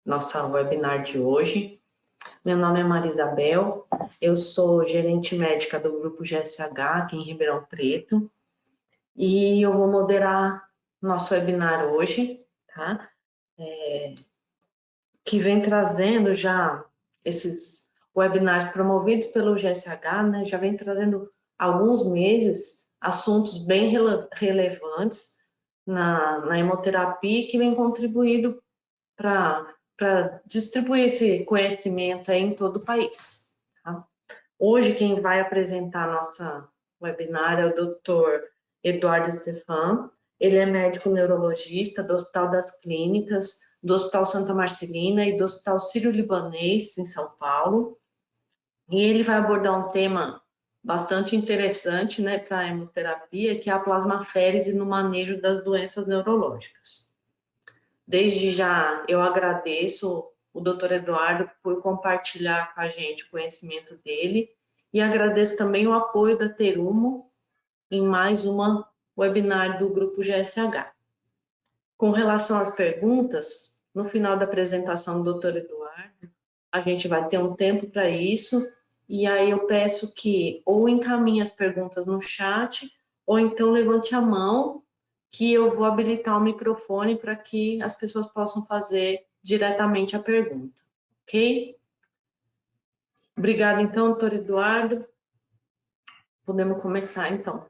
nossa webinar de hoje. Meu nome é Maria Isabel, eu sou gerente médica do Grupo GSH aqui em Ribeirão Preto e eu vou moderar nosso webinar hoje, tá? Que vem trazendo já esses webinars promovidos pelo GSH, né? Já vem trazendo há alguns meses assuntos bem relevantes na hemoterapia que vem contribuído para distribuir esse conhecimento aí em todo o país. Tá? Hoje, quem vai apresentar a nossa webinar é o Dr. Eduardo Stefan. Ele é médico neurologista do Hospital das Clínicas, do Hospital Santa Marcelina e do Hospital Sírio-Libanês, em São Paulo. E ele vai abordar um tema bastante interessante, né, para a hemoterapia, que é a plasmaférese no manejo das doenças neurológicas. Desde já, eu agradeço o Dr. Eduardo por compartilhar com a gente o conhecimento dele e agradeço também o apoio da Terumo em mais uma webinar do Grupo GSH. Com relação às perguntas, no final da apresentação do Dr. Eduardo, a gente vai ter um tempo para isso e aí eu peço que ou encaminhe as perguntas no chat ou então levante a mão que eu vou habilitar o microfone para que as pessoas possam fazer diretamente a pergunta, ok? Obrigada, então, doutor Eduardo. Podemos começar, então.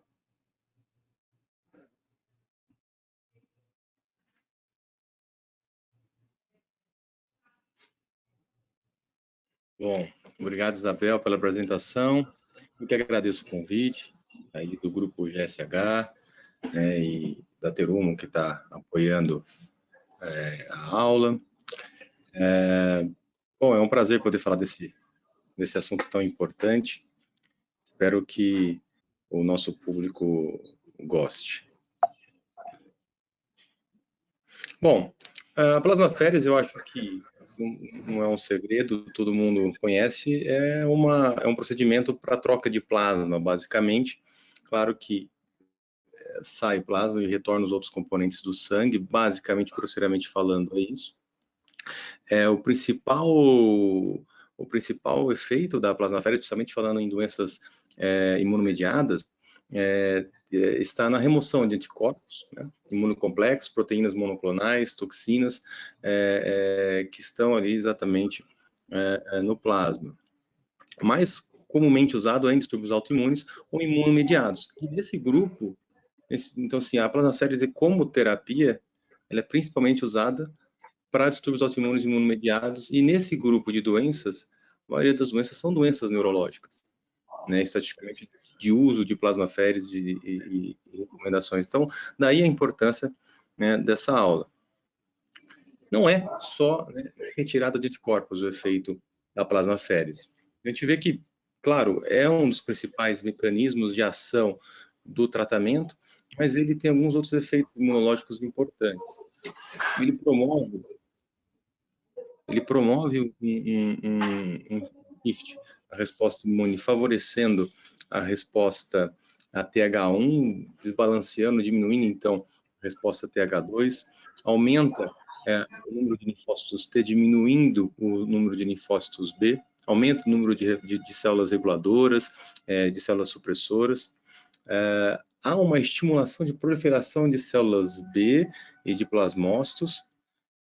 Bom, obrigado, Isabel, pela apresentação. Eu que agradeço o convite aí do Grupo GSH, né, e da Terumo, que está apoiando a aula. Bom, é um prazer poder falar desse assunto tão importante. Espero que o nosso público goste. Bom, a plasmaférese, eu acho que não é um segredo, todo mundo conhece, é um procedimento para troca de plasma, basicamente. Claro que sai plasma e retorna os outros componentes do sangue, basicamente, grosseiramente falando, é isso. O principal efeito da plasmaférese, principalmente falando em doenças imunomediadas, está na remoção de anticorpos, né, imunocomplexos, proteínas monoclonais, toxinas, que estão ali exatamente no plasma. Mais comumente usado é em distúrbios autoimunes ou imunomediados. E desse grupo, então, assim, a plasmaférese como terapia, ela é principalmente usada para distúrbios autoimunes e imunomediados, e nesse grupo de doenças, a maioria das doenças são doenças neurológicas, né, estatisticamente, de uso de plasmaférese e recomendações. Então, daí a importância, né, dessa aula. Não é só, né, retirada de anticorpos o efeito da plasmaférese. A gente vê que, claro, é um dos principais mecanismos de ação do tratamento, mas ele tem alguns outros efeitos imunológicos importantes. Ele promove um shift, a resposta imune, favorecendo a resposta a TH1, desbalanceando, diminuindo, então, a resposta TH2, aumenta o número de linfócitos T, diminuindo o número de linfócitos B, aumenta o número de células reguladoras, de células supressoras. Há uma estimulação de proliferação de células B e de plasmócitos,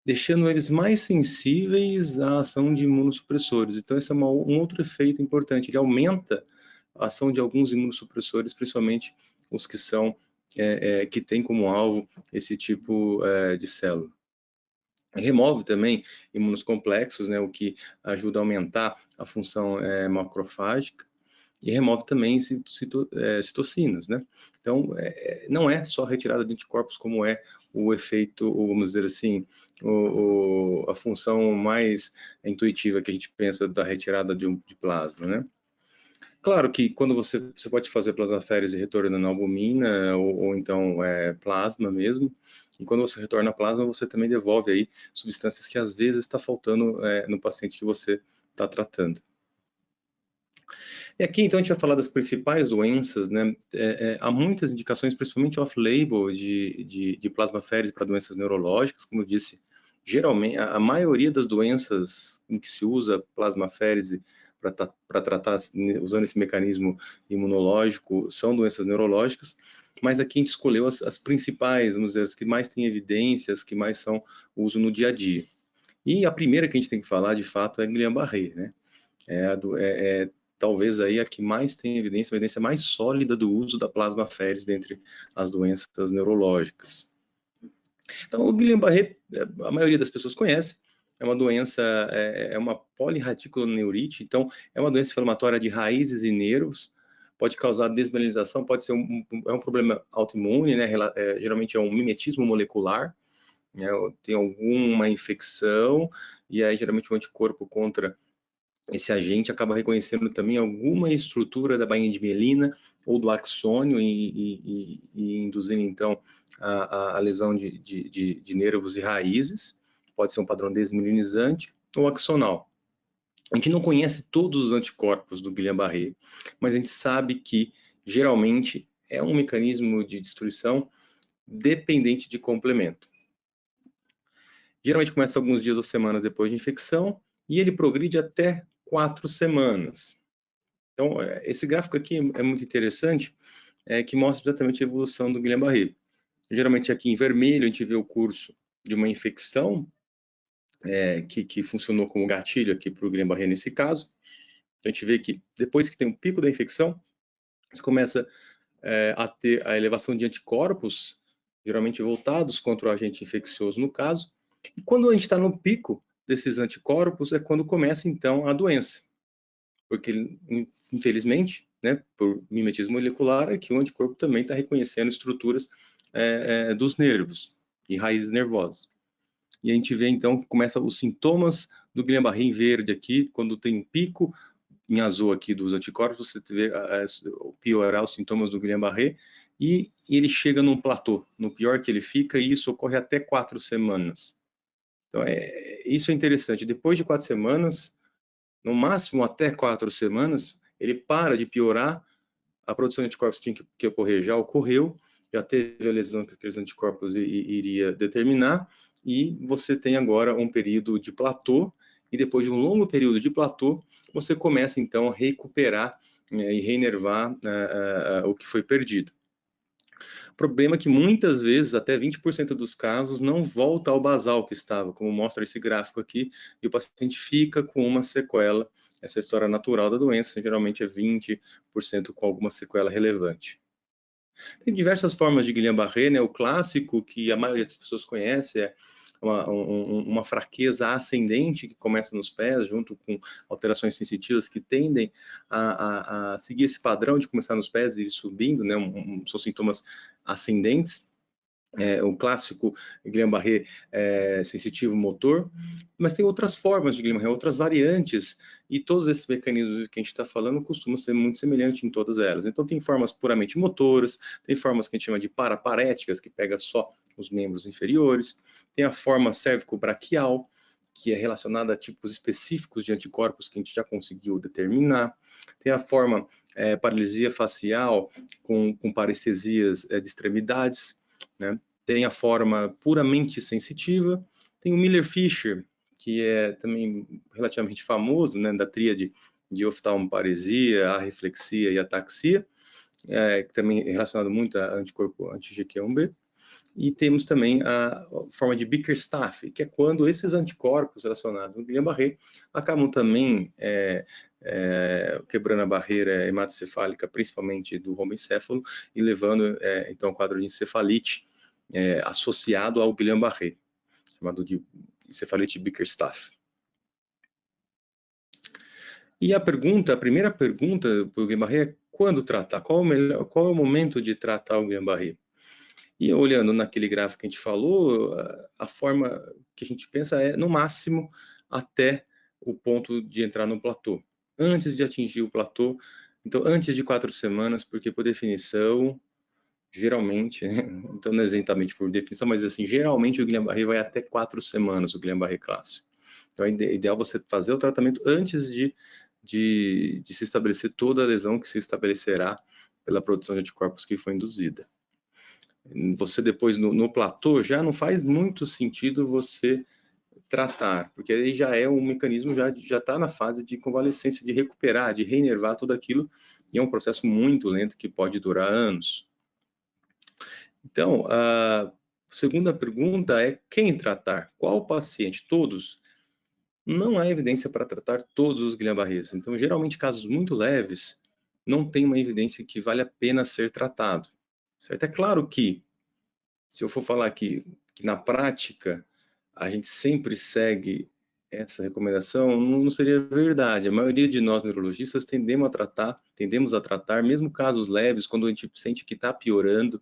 deixando eles mais sensíveis à ação de imunossupressores. Então, esse é um outro efeito importante. Ele aumenta a ação de alguns imunossupressores, principalmente os que são que têm como alvo esse tipo de célula. Remove também imunocomplexos, né, o que ajuda a aumentar a função macrofágica, e remove também citocinas, né? Então, não é só retirada de anticorpos como é o efeito, vamos dizer assim, a função mais intuitiva que a gente pensa da retirada de plasma, né? Claro que quando você pode fazer plasmaférese retornando albumina ou então plasma mesmo, e quando você retorna plasma, você também devolve aí substâncias que às vezes está faltando no paciente que você está tratando. E aqui, então, a gente vai falar das principais doenças, né? Há muitas indicações, principalmente off-label, de plasmaférese para doenças neurológicas, como eu disse, geralmente, a maioria das doenças em que se usa plasmaférese para tratar, usando esse mecanismo imunológico, são doenças neurológicas, mas aqui a gente escolheu as principais, vamos dizer, as que mais têm evidências, que mais são uso no dia a dia. E a primeira que a gente tem que falar, de fato, é Guillain-Barré, né? Talvez aí a que mais tem evidência, uma evidência mais sólida do uso da plasmaférese dentre as doenças neurológicas. Então, o Guillain-Barré, a maioria das pessoas conhece, é uma doença, é uma polirreticuloneurite, então é uma doença inflamatória de raízes e nervos, pode causar desmineralização, pode ser um problema autoimune, né? Geralmente é um mimetismo molecular, né? Tem alguma infecção, e aí geralmente o anticorpo contra esse agente acaba reconhecendo também alguma estrutura da bainha de mielina ou do axônio e induzindo, então, a lesão de nervos e raízes. Pode ser um padrão desmielinizante ou axonal. A gente não conhece todos os anticorpos do Guillain-Barré, mas a gente sabe que, geralmente, é um mecanismo de destruição dependente de complemento. Geralmente começa alguns dias ou semanas depois de infecção e ele progride até 4 semanas. Então, esse gráfico aqui é muito interessante, que mostra exatamente a evolução do Guillain-Barré. Geralmente aqui em vermelho a gente vê o curso de uma infecção que funcionou como gatilho aqui para o Guillain-Barré nesse caso. Então, a gente vê que depois que tem um pico da infecção, você começa a ter a elevação de anticorpos, geralmente voltados contra o agente infeccioso no caso. E quando a gente está no pico desses anticorpos, é quando começa então a doença. Porque, infelizmente, né, por mimetismo molecular, é que o anticorpo também está reconhecendo estruturas dos nervos e raízes nervosas. E a gente vê, então, que começa os sintomas do Guillain-Barré em verde aqui, quando tem um pico em azul aqui dos anticorpos, você vê piorar os sintomas do Guillain-Barré, e ele chega num platô, no pior que ele fica, e isso ocorre até 4 semanas. Então, isso é interessante. Depois de 4 semanas, no máximo até 4 semanas, ele para de piorar, a produção de anticorpos tinha que ocorrer, já ocorreu, já teve a lesão que aqueles anticorpos iria determinar, e você tem agora um período de platô, e depois de um longo período de platô, você começa então a recuperar e reinervar o que foi perdido. O problema é que muitas vezes, até 20% dos casos, não volta ao basal que estava, como mostra esse gráfico aqui, e o paciente fica com uma sequela. Essa história natural da doença, geralmente é 20% com alguma sequela relevante. Tem diversas formas de Guillain-Barré, né? O clássico, que a maioria das pessoas conhece, é uma fraqueza ascendente que começa nos pés, junto com alterações sensitivas que tendem a seguir esse padrão de começar nos pés e ir subindo, né? São sintomas ascendentes. O clássico Guillain-Barré sensitivo motor, mas tem outras formas de Guillain-Barré, outras variantes, e todos esses mecanismos que a gente está falando costumam ser muito semelhantes em todas elas. Então tem formas puramente motoras, tem formas que a gente chama de paraparéticas, que pega só os membros inferiores, tem a forma cérvico-braquial, que é relacionada a tipos específicos de anticorpos que a gente já conseguiu determinar, tem a forma paralisia facial com parestesias de extremidades, né? Tem a forma puramente sensitiva, tem o Miller-Fisher, que é também relativamente famoso, né, da tríade de oftalmoparesia, arreflexia e ataxia, que também é relacionado muito a anticorpo anti-GQ1B. E temos também a forma de Bickerstaff, que é quando esses anticorpos relacionados ao Guillain-Barré acabam também quebrando a barreira hematocefálica, principalmente do romencéfalo, e levando, então, ao quadro de encefalite associado ao Guillain-Barré, chamado de encefalite Bickerstaff. E a primeira pergunta para o Guillain-Barré é quando tratar? Qual é o momento de tratar o Guillain-Barré? E olhando naquele gráfico que a gente falou, a forma que a gente pensa é, no máximo, até o ponto de entrar no platô. Antes de atingir o platô, então antes de 4 semanas, porque por definição, geralmente, né? Então não é exatamente por definição, mas assim, geralmente o Guillain-Barré vai até 4 semanas, o Guillain-Barré clássico. Então é ideal você fazer o tratamento antes de se estabelecer toda a lesão que se estabelecerá pela produção de anticorpos que foi induzida. Você depois no platô já não faz muito sentido você tratar, porque aí já é um mecanismo, já está na fase de convalescência, de recuperar, de reinervar tudo aquilo, e é um processo muito lento que pode durar anos. Então, a segunda pergunta é quem tratar? Qual paciente? Todos? Não há evidência para tratar todos os Guillain-Barrés. Então, geralmente, casos muito leves, não tem uma evidência que vale a pena ser tratado. Certo? É claro que, se eu for falar aqui, que na prática a gente sempre segue essa recomendação, não seria verdade. A maioria de nós neurologistas tendemos a tratar, mesmo casos leves, quando a gente sente que está piorando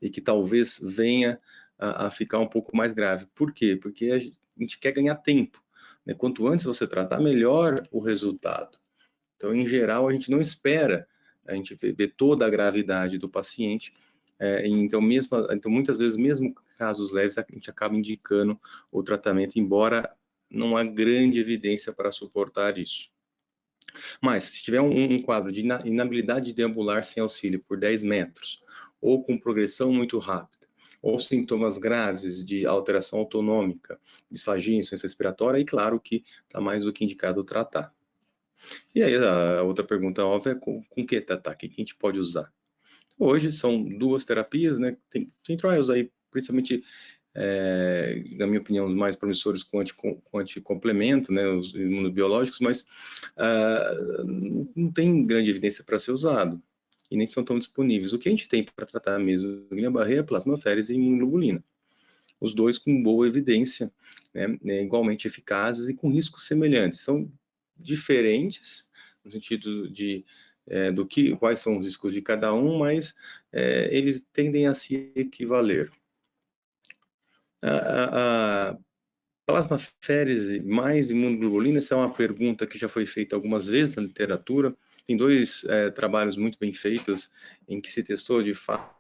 e que talvez venha a ficar um pouco mais grave. Por quê? Porque a gente quer ganhar tempo, né? Quanto antes você tratar, melhor o resultado. Então, em geral, a gente não espera a gente ver toda a gravidade do paciente. Então, muitas vezes, mesmo casos leves, a gente acaba indicando o tratamento, embora não há grande evidência para suportar isso. Mas, se tiver um quadro de inabilidade deambular sem auxílio por 10 metros, ou com progressão muito rápida, ou sintomas graves de alteração autonômica, disfagia, insuficiência respiratória, aí claro que está mais do que indicado tratar. E aí, a outra pergunta óbvia é com que tratar? O que a gente pode usar? Hoje são duas terapias, né? Tem trials aí, principalmente, na minha opinião, os mais promissores com anticomplemento, né? Os imunobiológicos, mas não tem grande evidência para ser usado e nem são tão disponíveis. O que a gente tem para tratar mesmo Guillain-Barré é plasmaférese e imunoglobulina. Os dois com boa evidência, né, igualmente eficazes e com riscos semelhantes. São diferentes no sentido de quais são os riscos de cada um, mas eles tendem a se equivaler. A plasmaférese mais imunoglobulina, essa é uma pergunta que já foi feita algumas vezes na literatura. Tem dois trabalhos muito bem feitos em que se testou de fato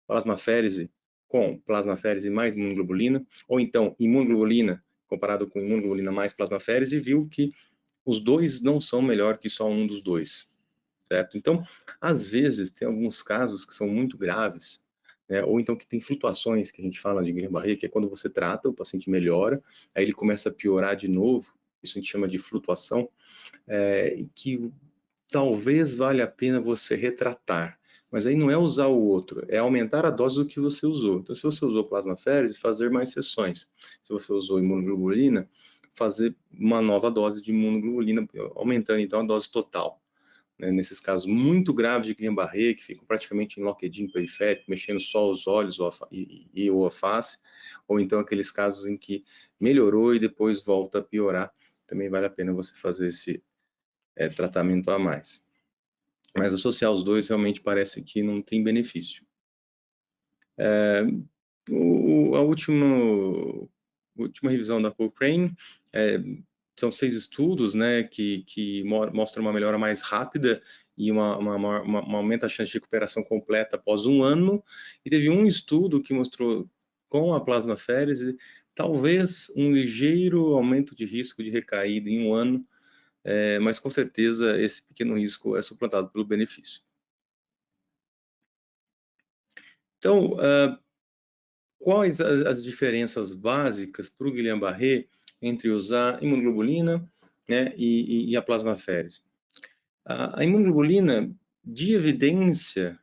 plasmaférese com plasmaférese mais imunoglobulina, ou então imunoglobulina comparado com imunoglobulina mais plasmaférese, e viu que os dois não são melhor que só um dos dois, certo? Então, às vezes, tem alguns casos que são muito graves, né? Ou então que tem flutuações, que a gente fala de Guillain-Barré, que é quando você trata, o paciente melhora, aí ele começa a piorar de novo, isso a gente chama de flutuação, que talvez valha a pena você retratar. Mas aí não é usar o outro, é aumentar a dose do que você usou. Então, se você usou plasmaférese, fazer mais sessões. Se você usou imunoglobulina, fazer uma nova dose de imunoglobulina, aumentando então a dose total. Nesses casos muito graves de Guillain-Barré, que ficam praticamente em lock-in periférico, mexendo só os olhos ou a face, ou então aqueles casos em que melhorou e depois volta a piorar, também vale a pena você fazer esse tratamento a mais. Mas associar os dois realmente parece que não tem benefício. A última revisão da Cochrane são 6 estudos, né, que mostram uma melhora mais rápida e aumenta a chance de recuperação completa após um ano. E teve um estudo que mostrou com a plasmaférese talvez um ligeiro aumento de risco de recaída em um ano, mas com certeza esse pequeno risco é suplantado pelo benefício. Então, quais as diferenças básicas para o Guillain-Barré entre usar imunoglobulina, né, e a plasmaférese? A imunoglobulina, de evidência,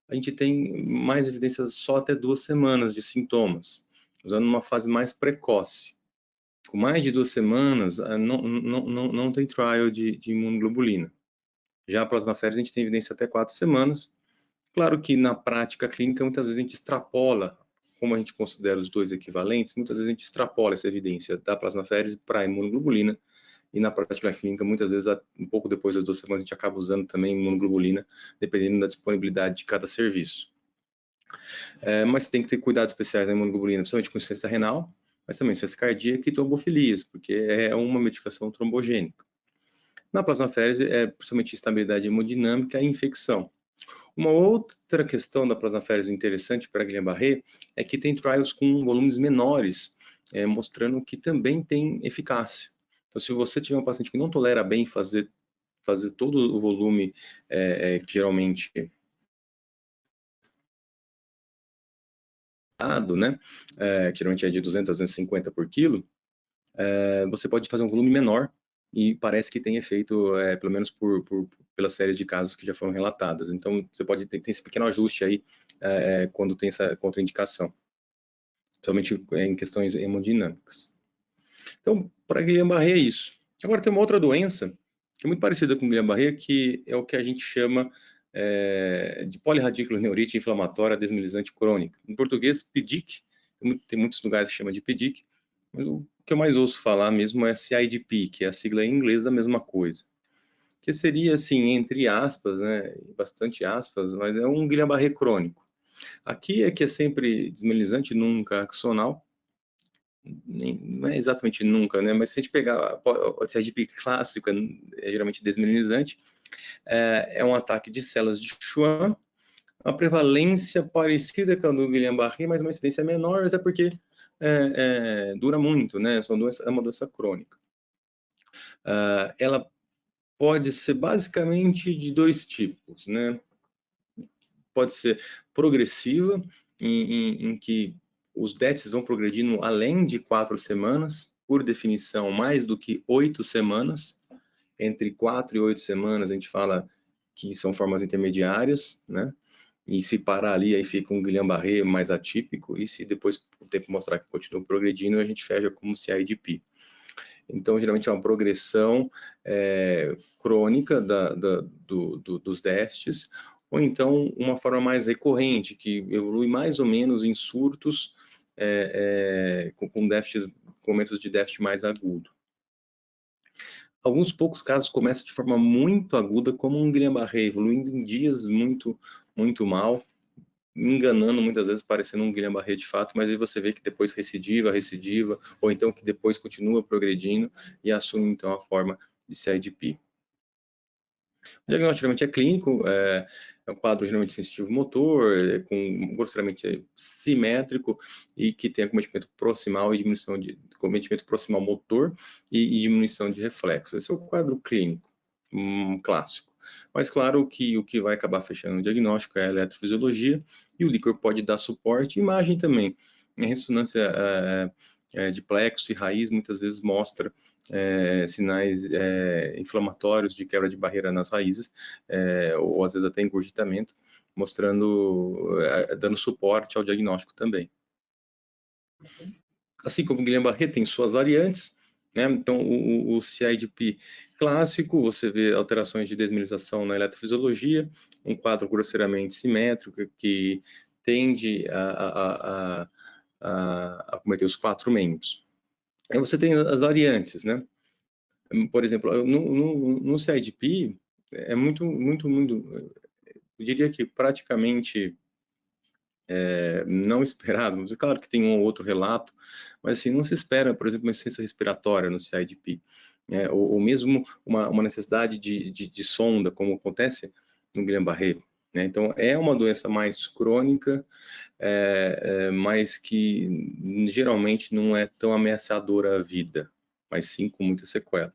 a gente tem mais evidências só até 2 semanas de sintomas, usando uma fase mais precoce. Com mais de 2 semanas, não tem trial de imunoglobulina. Já a plasmaférese, a gente tem evidência até 4 semanas. Claro que na prática clínica, muitas vezes a gente extrapola, como a gente considera os dois equivalentes, muitas vezes a gente extrapola essa evidência da plasmaférese para a imunoglobulina, e na prática clínica, muitas vezes, um pouco depois das 2 semanas, a gente acaba usando também imunoglobulina, dependendo da disponibilidade de cada serviço. Mas tem que ter cuidados especiais na imunoglobulina, principalmente com insuficiência renal, mas também insuficiência cardíaca e trombofilias, porque é uma medicação trombogênica. Na plasmaférese, principalmente estabilidade hemodinâmica e infecção. Uma outra questão da plasmaférese interessante para Guillain-Barré é que tem trials com volumes menores, mostrando que também tem eficácia. Então, se você tiver um paciente que não tolera bem fazer todo o volume, que geralmente né, que geralmente é de 200 a 250 por quilo, você pode fazer um volume menor e parece que tem efeito, pelo menos pelas séries de casos que já foram relatadas. Então, você pode ter esse pequeno ajuste aí quando tem essa contraindicação, somente em questões hemodinâmicas. Então, para Guillain-Barré é isso. Agora, tem uma outra doença que é muito parecida com Guillain-Barré, que é o que a gente chama de polirradiculoneurite inflamatória desmielinizante crônica. Em português, PDIC. Tem muitos lugares que chamam de PDIC, mas o que eu mais ouço falar mesmo é CIDP, que é a sigla em inglês da mesma coisa. Que seria, assim, entre aspas, né, bastante aspas, mas é um Guillain-Barré crônico. Aqui é que é sempre desmielinizante, nunca axonal. Não é exatamente nunca, né? Mas se a gente pegar o CIDP clássico, é geralmente desmielinizante, é um ataque de células de Schwann, uma prevalência parecida com a do Guillain-Barré, mas uma incidência menor, mas é porque dura muito, né? É uma doença crônica. Ela pode ser basicamente de dois tipos, né? Pode ser progressiva, em que os déficits vão progredindo além de 4 semanas, por definição, mais do que 8 semanas. Entre 4 e 8 semanas, a gente fala que são formas intermediárias, né? E se parar ali, aí fica um Guillain-Barré mais atípico, e se depois o tempo mostrar que continua progredindo, a gente fecha como CIDP. Então, geralmente é uma progressão crônica dos déficits, ou então uma forma mais recorrente, que evolui mais ou menos em surtos com déficits, com momentos de déficit mais agudo. Alguns poucos casos começam de forma muito aguda, como um Guillain-Barré, evoluindo em dias muito, muito mal, enganando muitas vezes, parecendo um Guillain-Barré de fato, mas aí você vê que depois recidiva, ou então que depois continua progredindo e assume então a forma de CIDP. O diagnóstico geralmente é clínico, é um quadro geralmente sensitivo motor, com grosseiramente simétrico e que tem acometimento proximal e diminuição de acometimento proximal motor e diminuição de reflexo. Esse é o quadro clínico clássico. Mas claro que o que vai acabar fechando o diagnóstico é a eletrofisiologia e o líquor pode dar suporte, imagem também. A ressonância de plexo e raiz muitas vezes mostra sinais inflamatórios de quebra de barreira nas raízes, ou às vezes até engurgitamento, mostrando, dando suporte ao diagnóstico também. Assim como o Guillain-Barré tem suas variantes, né? Então o CIDP clássico, você vê alterações de desmielinização na eletrofisiologia, um quadro grosseiramente simétrico que tende a acometer os 4 membros. Aí você tem as variantes, né? Por exemplo, no CIDP, é muito, eu diria que praticamente não esperado, mas claro que tem um ou outro relato, mas assim, não se espera, por exemplo, uma insuficiência respiratória no CIDP, ou mesmo uma necessidade de sonda, como acontece no Guillain-Barré. Né? Então, é uma doença mais crônica, mas que geralmente não é tão ameaçadora à vida, mas sim com muita sequela.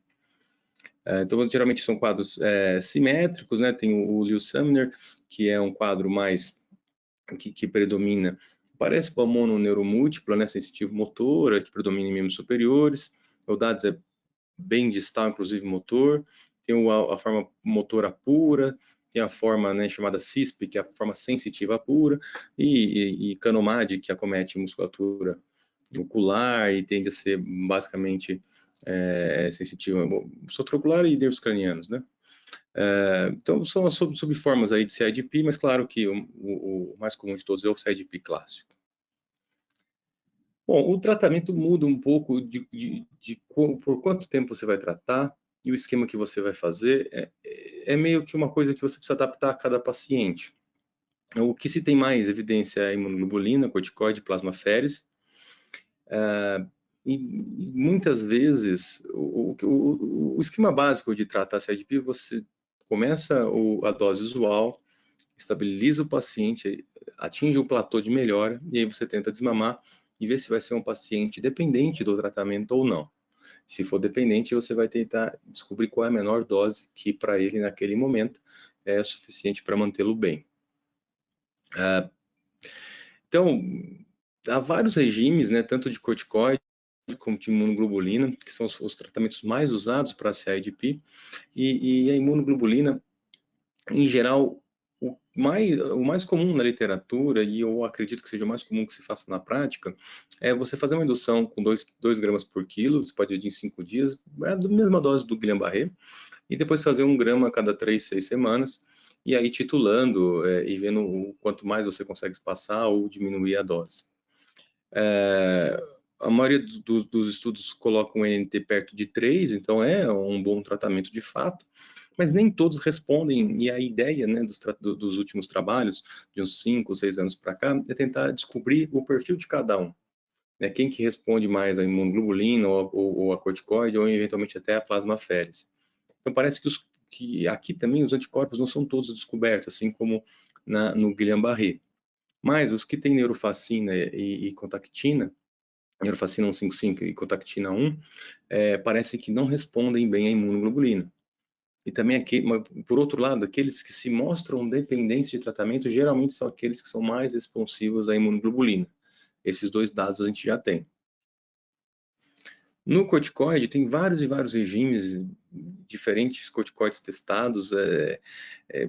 Então, geralmente são quadros simétricos, né? Tem o Lewis Sumner, que é um quadro mais que predomina, parece com a mononeuromúltipla, né? Sensitivo motora, que predomina em membros superiores. O DADS é bem distal, inclusive motor. Tem a forma motora pura, tem a forma, né, chamada CISP, que é a forma sensitiva pura, e Canomad, que acomete musculatura ocular e tende a ser basicamente sensitiva, sotrocular e nervos cranianos, né? Então, são as subformas aí de CIDP, mas claro que o mais comum de todos é o CIDP clássico. Bom, o tratamento muda um pouco por quanto tempo você vai tratar e o esquema que você vai fazer é meio que uma coisa que você precisa adaptar a cada paciente. O que se tem mais evidência é a imunoglobulina, corticoide, plasmaféres, e muitas vezes o esquema básico de tratar CIDP, você começa a dose usual, estabiliza o paciente, atinge o platô de melhora e aí você tenta desmamar e ver se vai ser um paciente dependente do tratamento ou não. Se for dependente, você vai tentar descobrir qual é a menor dose que para ele naquele momento é suficiente para mantê-lo bem. Então, há vários regimes, né, tanto de corticoide como de imunoglobulina, que são os tratamentos mais usados para a CIDP, e a imunoglobulina, em geral, o mais comum na literatura, e eu acredito que seja o mais comum que se faça na prática, é você fazer uma indução com 2 gramas por quilo, você pode dividir em 5 dias, é a mesma dose do Guillain-Barré, e depois fazer 1 grama a cada 3, 6 semanas, e aí titulando e vendo o quanto mais você consegue espaçar ou diminuir a dose. A maioria dos estudos colocam o NT perto de 3, então é um bom tratamento de fato, mas nem todos respondem, e a ideia, né, dos últimos trabalhos, de uns 5, 6 anos para cá, é tentar descobrir o perfil de cada um. Né, quem que responde mais à imunoglobulina ou a corticoide, ou eventualmente até a plasmaférese. Então parece que aqui também os anticorpos não são todos descobertos, assim como no Guillain-Barré. Mas os que têm neurofacina e contactina, neurofacina 155 e contactina 1, parece que não respondem bem à imunoglobulina. E também, por outro lado, aqueles que se mostram dependentes de tratamento, geralmente são aqueles que são mais responsivos à imunoglobulina. Esses 2 dados a gente já tem. No corticoide, tem vários e vários regimes, diferentes corticoides testados,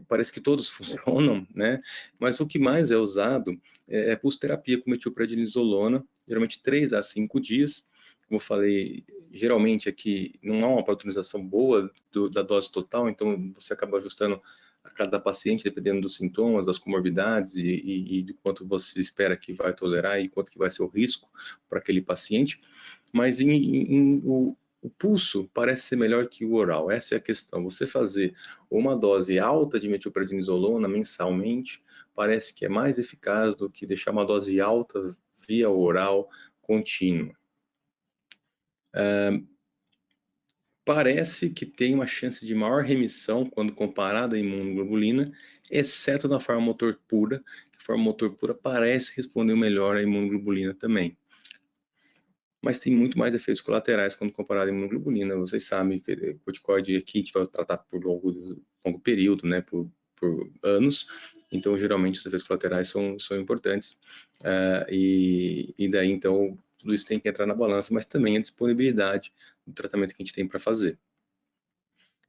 parece que todos funcionam, né? Mas o que mais é usado é pulsoterapia com metilprednisolona, geralmente 3 a 5 dias. Como eu falei, geralmente aqui não há uma patronização boa da dose total, então você acaba ajustando a cada paciente, dependendo dos sintomas, das comorbidades e do quanto você espera que vai tolerar e quanto que vai ser o risco para aquele paciente. Mas o pulso parece ser melhor que o oral. Essa é a questão. Você fazer uma dose alta de metilprednisolona mensalmente parece que é mais eficaz do que deixar uma dose alta via oral contínua. Parece que tem uma chance de maior remissão quando comparada à imunoglobulina, exceto na forma motor pura, que a forma motor pura parece responder melhor à imunoglobulina também. Mas tem muito mais efeitos colaterais quando comparado à imunoglobulina. Vocês sabem que corticoide aqui a gente vai tratar por longo período, né, por anos, então geralmente os efeitos colaterais são importantes, e daí então tudo isso tem que entrar na balança, mas também a disponibilidade do tratamento que a gente tem para fazer.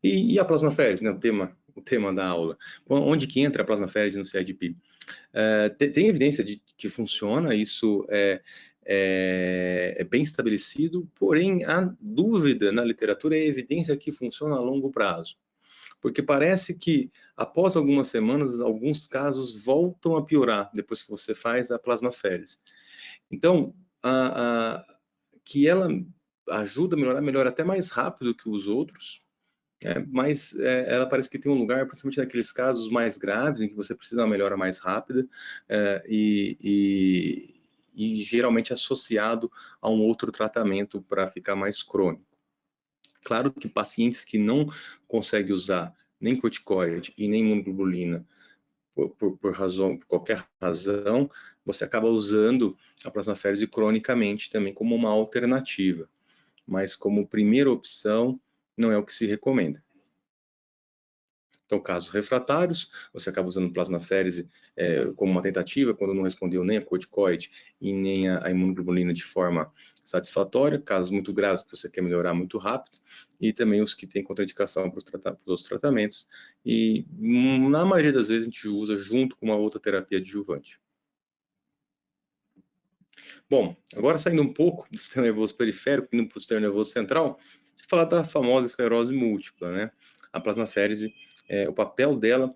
E a plasmaférese, né, o tema da aula. Onde que entra a plasmaférese no CIDP? Tem evidência de que funciona, isso é bem estabelecido, porém a dúvida na literatura é a evidência que funciona a longo prazo. Porque parece que após algumas semanas, alguns casos voltam a piorar depois que você faz a plasmaférese. Então, que ela ajuda a melhorar, melhora até mais rápido que os outros, mas ela parece que tem um lugar, principalmente naqueles casos mais graves, em que você precisa de uma melhora mais rápida, e geralmente associado a um outro tratamento para ficar mais crônico. Claro que pacientes que não conseguem usar nem corticoide e nem imunoglobulina por qualquer razão, você acaba usando a plasmaférese cronicamente também como uma alternativa, mas como primeira opção não é o que se recomenda. Então, casos refratários, você acaba usando plasmaférese como uma tentativa, quando não respondeu nem a corticoide e nem a imunoglobulina de forma satisfatória. Casos muito graves que você quer melhorar muito rápido. E também os que têm contraindicação para os tratamentos. E, na maioria das vezes, a gente usa junto com uma outra terapia adjuvante. Bom, agora saindo um pouco do sistema nervoso periférico, indo para o sistema nervoso central, deixa eu falar da famosa esclerose múltipla, né? A plasmaférese, o papel dela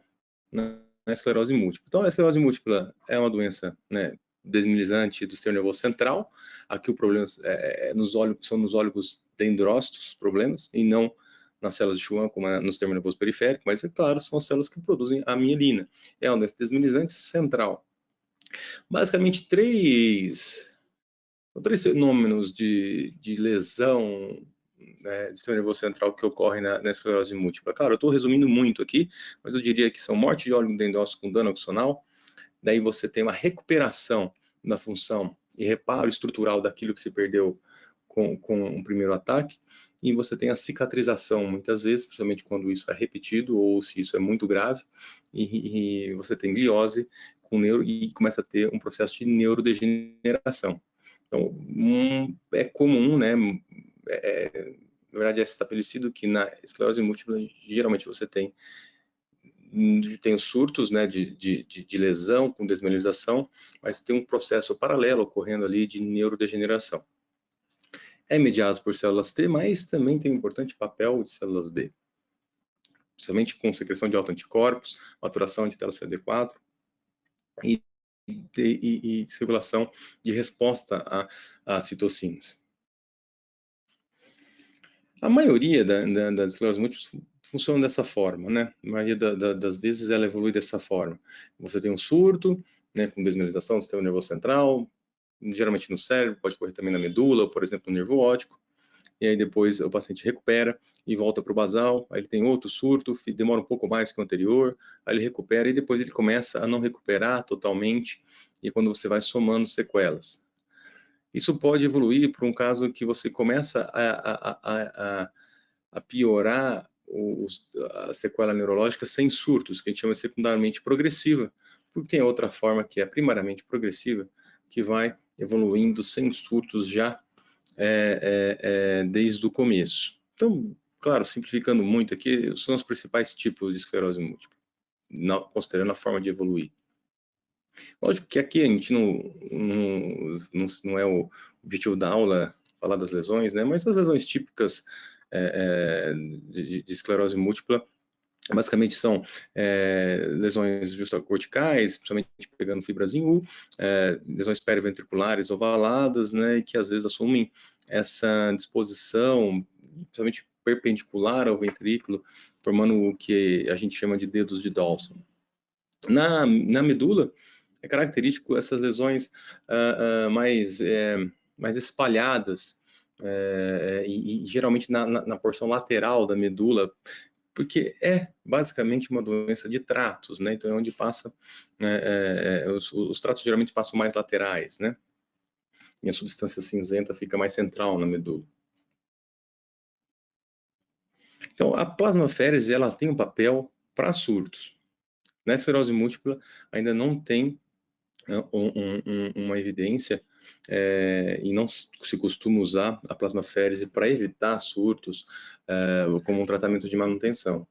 na esclerose múltipla. Então, a esclerose múltipla é uma doença, né, desmilizante do sistema nervoso central. Aqui o problema são nos óligos dendrócitos os problemas, e não nas células de Schwann, como no sistema nervoso periférico, mas, é claro, são as células que produzem a mielina. É uma doença desmilizante central. Basicamente, três fenômenos de lesão, né, do sistema nervoso central que ocorrem na esclerose múltipla. Claro, eu estou resumindo muito aqui, mas eu diria que são morte de óligo dendrócito com dano axonal, daí você tem uma recuperação da função e reparo estrutural daquilo que se perdeu com o primeiro ataque, e você tem a cicatrização, muitas vezes, principalmente quando isso é repetido ou se isso é muito grave, e você tem gliose com neuro e começa a ter um processo de neurodegeneração. Então, é comum, né? Na verdade, é estabelecido que na esclerose múltipla, geralmente você tem os surtos, né, de lesão com desmielinização, mas tem um processo paralelo ocorrendo ali de neurodegeneração. É mediado por células T, mas também tem um importante papel de células B, principalmente com secreção de autoanticorpos, maturação de tela CD4 e circulação de resposta a citocinas. A maioria das esclerose múltiplas funciona dessa forma, né? A maioria das vezes ela evolui dessa forma. Você tem um surto, né, com desmielinização do sistema nervoso central, geralmente no cérebro, pode ocorrer também na medula, ou, por exemplo, no nervo óptico, e aí depois o paciente recupera e volta para o basal, aí ele tem outro surto, demora um pouco mais que o anterior, aí ele recupera e depois ele começa a não recuperar totalmente, e quando você vai somando sequelas. Isso pode evoluir para um caso que você começa a piorar a sequela neurológica sem surtos, que a gente chama secundariamente progressiva, porque tem outra forma que é primariamente progressiva, que vai evoluindo sem surtos já desde o começo. Então, claro, simplificando muito aqui, são os principais tipos de esclerose múltipla, considerando a forma de evoluir. Lógico que aqui a gente não é o objetivo da aula falar das lesões, né? Mas as lesões típicas de esclerose múltipla basicamente são lesões justacorticais, principalmente pegando fibras em U, lesões periventriculares ovaladas, né, e que às vezes assumem essa disposição, principalmente perpendicular ao ventrículo, formando o que a gente chama de dedos de Dawson. Na medula, é característico essas lesões mais espalhadas, e geralmente na porção lateral da medula, porque é basicamente uma doença de tratos, né? Então é onde passa, os tratos geralmente passam mais laterais, né? E a substância cinzenta fica mais central na medula. Então a plasmaférese, ela tem um papel para surtos. Na esclerose múltipla ainda não tem uma evidência e não se costuma usar a plasmaférese para evitar surtos como um tratamento de manutenção.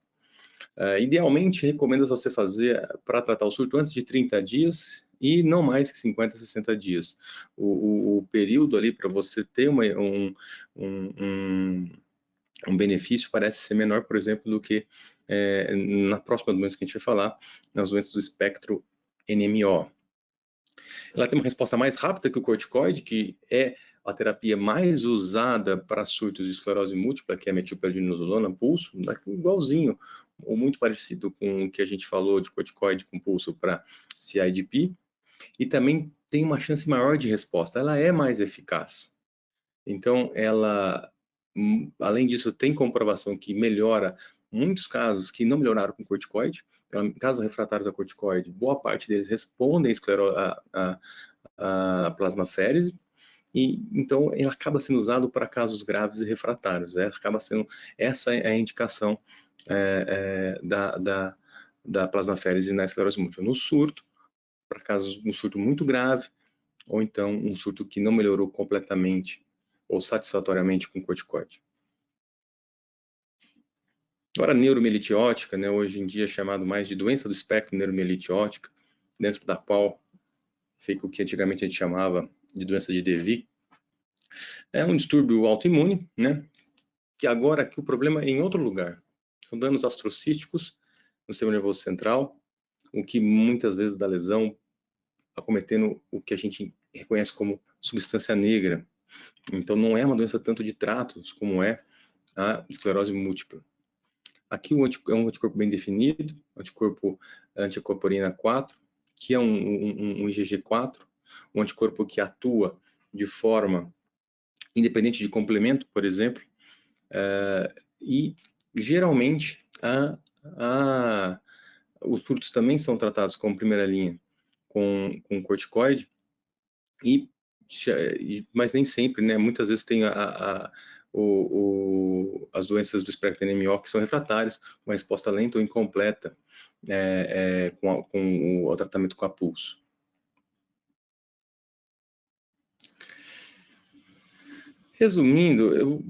Idealmente, recomenda você fazer para tratar o surto antes de 30 dias e não mais que 50, 60 dias. O período ali para você ter um benefício parece ser menor, por exemplo, do que na próxima doença que a gente vai falar, nas doenças do espectro NMO. Ela tem uma resposta mais rápida que o corticoide, que é a terapia mais usada para surtos de esclerose múltipla, que é a metilprednisolona pulso, igualzinho, ou muito parecido com o que a gente falou de corticoide com pulso para CIDP, e também tem uma chance maior de resposta, ela é mais eficaz. Então, ela, além disso, tem comprovação que melhora muitos casos que não melhoraram com corticoide. Então, em casos refratários a corticoide, boa parte deles respondem a plasmaférese, e então ele acaba sendo usado para casos graves e refratários. Acaba sendo essa é a indicação da plasmaférese na esclerose múltipla. No surto, para casos um surto muito grave, ou então um surto que não melhorou completamente ou satisfatoriamente com corticoide. Agora, a neuromielite óptica, né, hoje em dia é chamado mais de doença do espectro neuromielite óptica, dentro da qual fica o que antigamente a gente chamava de doença de Devi. É um distúrbio autoimune, né, que agora aqui o problema é em outro lugar. São danos astrocísticos no sistema nervoso central, o que muitas vezes dá lesão, acometendo o que a gente reconhece como substância negra. Então não é uma doença tanto de tratos como é a esclerose múltipla. Aqui é um anticorpo bem definido, anticorpo anticorporina 4, que é um IgG4, um anticorpo que atua de forma independente de complemento, por exemplo, e geralmente os surtos também são tratados como primeira linha com corticoide, mas nem sempre, né? Muitas vezes tem as doenças do espectro NMO que são refratárias, uma resposta lenta ou incompleta com o tratamento com a pulso. Resumindo, eu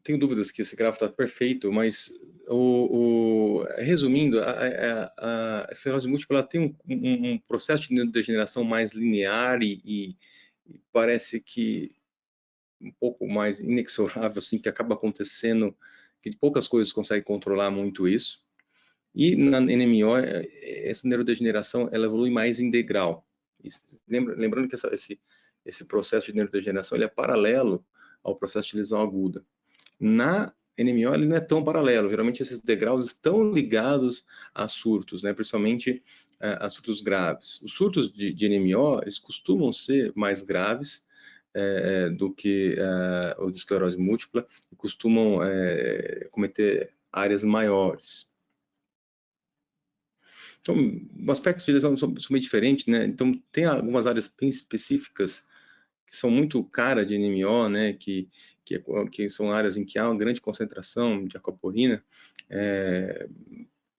tenho dúvidas que esse gráfico está perfeito, mas resumindo, a esclerose múltipla ela tem um processo de neurodegeneração mais linear e parece que um pouco mais inexorável, assim, que acaba acontecendo, que poucas coisas conseguem controlar muito isso. E na NMO, essa neurodegeneração ela evolui mais em degrau. Lembrando que esse processo de neurodegeneração ele é paralelo ao processo de lesão aguda. Na NMO ele não é tão paralelo, geralmente esses degraus estão ligados a surtos, né? Principalmente a surtos graves. Os surtos de NMO eles costumam ser mais graves do que o de esclerose múltipla e costumam cometer áreas maiores. Então, os aspectos de lesão são bem diferentes, né? Então, tem algumas áreas bem específicas que são muito caras de NMO, né? Que são áreas em que há uma grande concentração de aquaporina.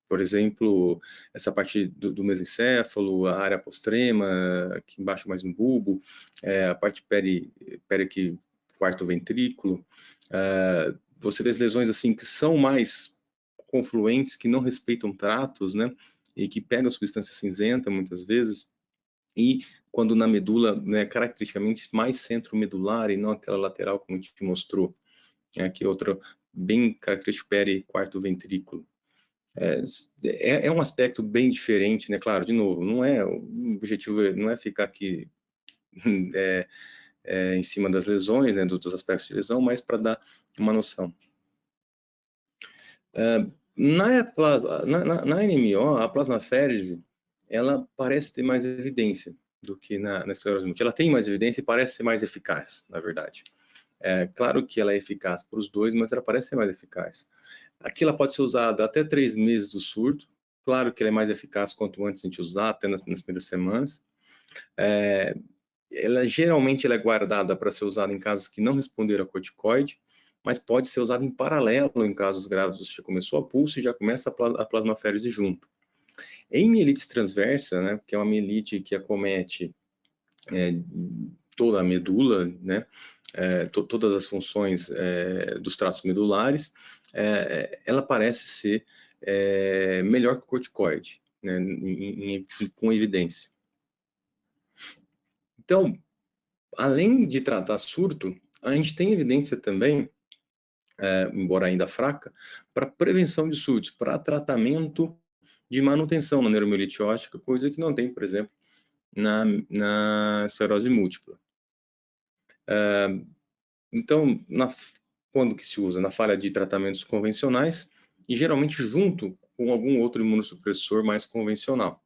Por exemplo, essa parte do mesencéfalo, a área postrema, aqui embaixo mais no bulbo, a parte aqui, quarto ventrículo. Você vê as lesões assim que são mais confluentes, que não respeitam tratos, né? E que pegam substância cinzenta muitas vezes. E quando na medula, né, caracteristicamente mais centromedular e não aquela lateral como a gente mostrou. Aqui outra bem característico quarto ventrículo. É um aspecto bem diferente, né? Claro, de novo, o objetivo não é ficar aqui em cima das lesões, né, dos aspectos de lesão, mas para dar uma noção. Na NMO, a plasmaférese, ela parece ter mais evidência do que na esclerose múltipla. Ela tem mais evidência e parece ser mais eficaz, na verdade. Claro que ela é eficaz para os dois, mas ela parece ser mais eficaz. Aqui ela pode ser usada até 3 meses do surto. Claro que ela é mais eficaz quanto antes a gente usar, até nas primeiras semanas. Geralmente ela é guardada para ser usada em casos que não responderam a corticoide, mas pode ser usada em paralelo em casos graves. Você começou a pulso e já começa a plasmaférese junto. Em mielite transversa, né, que é uma mielite que acomete toda a medula, né, todas as funções dos tratos medulares, ela parece ser melhor que o corticoide, né, com evidência. Então, além de tratar surto, a gente tem evidência também, embora ainda fraca, para prevenção de surtos, para tratamento de manutenção na neuromielite ótica, coisa que não tem, por exemplo, na esclerose múltipla. Então, quando que se usa? Na falha de tratamentos convencionais e geralmente junto com algum outro imunossupressor mais convencional.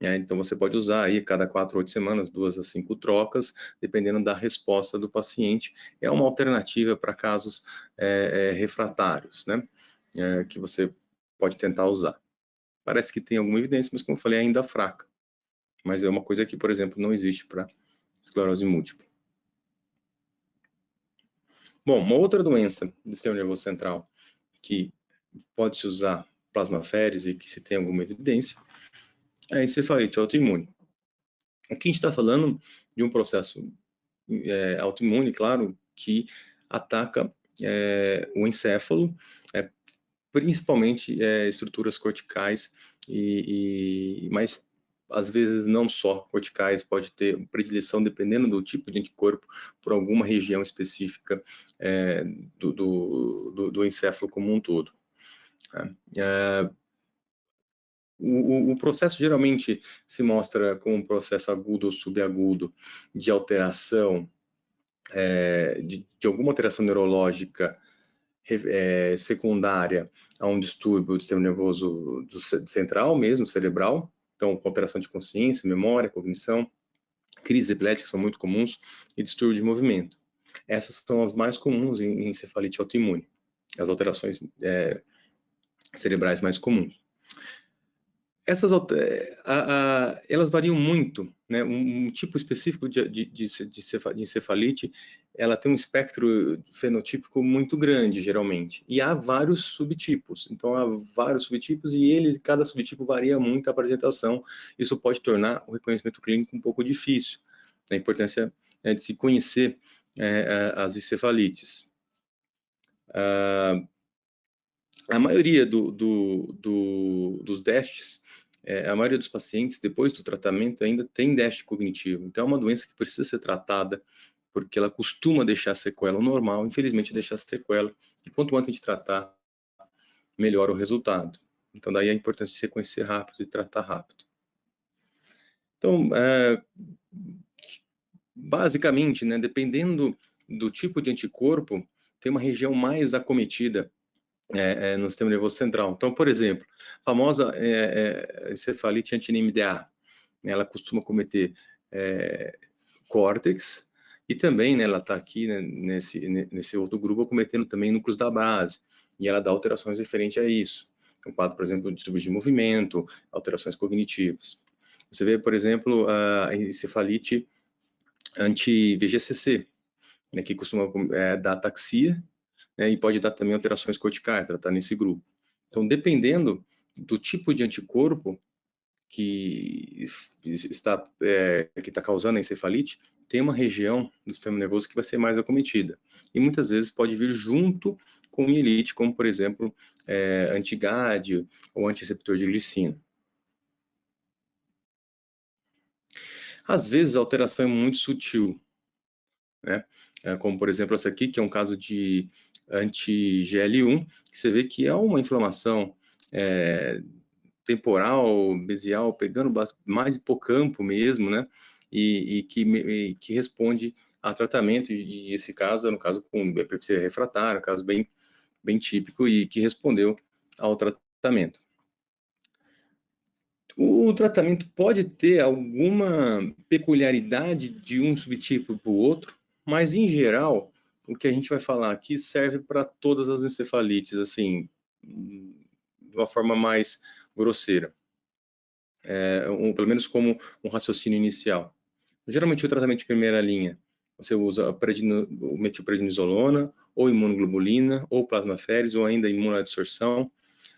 Então, você pode usar aí cada 4 ou 8 semanas, 2 a 5 trocas, dependendo da resposta do paciente. É uma alternativa para casos refratários, né? Que você pode tentar usar. Parece que tem alguma evidência, mas como eu falei, é ainda fraca. Mas é uma coisa que, por exemplo, não existe para esclerose múltipla. Bom, uma outra doença do sistema nervoso central que pode-se usar plasmaférese e que se tem alguma evidência é a encefalite autoimune. Aqui a gente está falando de um processo autoimune, claro, que ataca o encéfalo, principalmente estruturas corticais, mas às vezes não só corticais, pode ter predileção, dependendo do tipo de anticorpo, por alguma região específica do encéfalo como um todo. O processo geralmente se mostra como um processo agudo ou subagudo de alteração, de alguma alteração neurológica secundária a um distúrbio do sistema nervoso central mesmo, cerebral, então com alteração de consciência, memória, cognição, crises epiléticas são muito comuns e distúrbio de movimento. Essas são as mais comuns em encefalite autoimune, as alterações cerebrais mais comuns. Elas variam muito, né? Um tipo específico de encefalite, ela tem um espectro fenotípico muito grande, geralmente, e há vários subtipos. Então, há vários subtipos e cada subtipo varia muito a apresentação. Isso pode tornar o reconhecimento clínico um pouco difícil. A importância de se conhecer as encefalites. A maioria dos déficits, a maioria dos pacientes, depois do tratamento, ainda tem déficit cognitivo. Então, é uma doença que precisa ser tratada, porque ela costuma deixar sequela. O normal, infelizmente, deixa sequela. E quanto antes de tratar, melhor o resultado. Então, daí a importância de se reconhecer rápido e tratar rápido. Então, basicamente, né, dependendo do tipo de anticorpo, tem uma região mais acometida no sistema nervoso central. Então, por exemplo, a famosa encefalite anti-NMDA, ela costuma cometer córtex e também, né, ela está aqui, né, nesse outro grupo, cometendo também núcleos da base, e ela dá alterações referentes a isso. Um quadro, por exemplo, de distúrbios de movimento, alterações cognitivas. Você vê, por exemplo, a encefalite anti-VGCC, né, que costuma dar ataxia, e pode dar também alterações corticais, ela está nesse grupo. Então, dependendo do tipo de anticorpo que está causando a encefalite, tem uma região do sistema nervoso que vai ser mais acometida. E muitas vezes pode vir junto com mielite, como, por exemplo, anti-GAD ou antireceptor de glicina. Às vezes, a alteração é muito sutil, né? Como, por exemplo, essa aqui, que é um caso de anti-GL1, que você vê que é uma inflamação temporal, mesial, pegando mais hipocampo mesmo, né? E que responde a tratamento, e esse caso, no caso com epilepsia refratária, um caso bem típico e que respondeu ao tratamento. O tratamento pode ter alguma peculiaridade de um subtipo para o outro, mas, em geral, o que a gente vai falar aqui serve para todas as encefalites, assim, de uma forma mais grosseira, pelo menos como um raciocínio inicial. Geralmente, o tratamento de primeira linha, você usa o metilprednisolona, ou imunoglobulina, ou plasmaférese, ou ainda imunodissorção.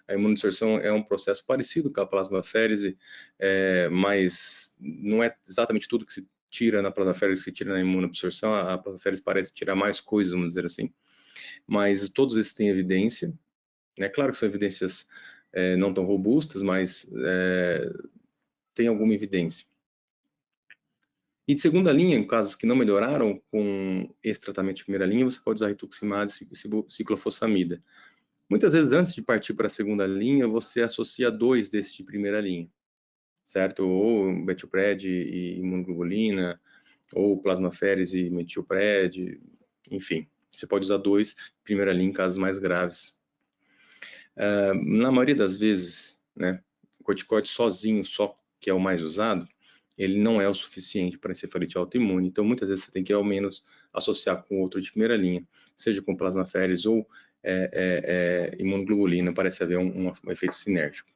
A imunodissorção é um processo parecido com a plasmaférese, mas não é exatamente tudo que se tira na plasmaférese que se tira na imunodissorção. A plasmaférese parece tirar mais coisas, vamos dizer assim. Mas todos esses têm evidência. É claro que são evidências não tão robustas, mas tem alguma evidência. E de segunda linha, em casos que não melhoraram com esse tratamento de primeira linha, você pode usar rituximab e ciclofosfamida. Muitas vezes, antes de partir para a segunda linha, você associa dois desses de primeira linha, certo? Ou metilpred e imunoglobulina, ou plasmaférese e metilpred, enfim. Você pode usar dois de primeira linha em casos mais graves. Na maioria das vezes, né, o corticoide sozinho, só que é o mais usado, ele não é o suficiente para encefalite autoimune. Então, muitas vezes você tem que, ao menos, associar com outro de primeira linha, seja com plasmaférese ou imunoglobulina, parece haver um efeito sinérgico.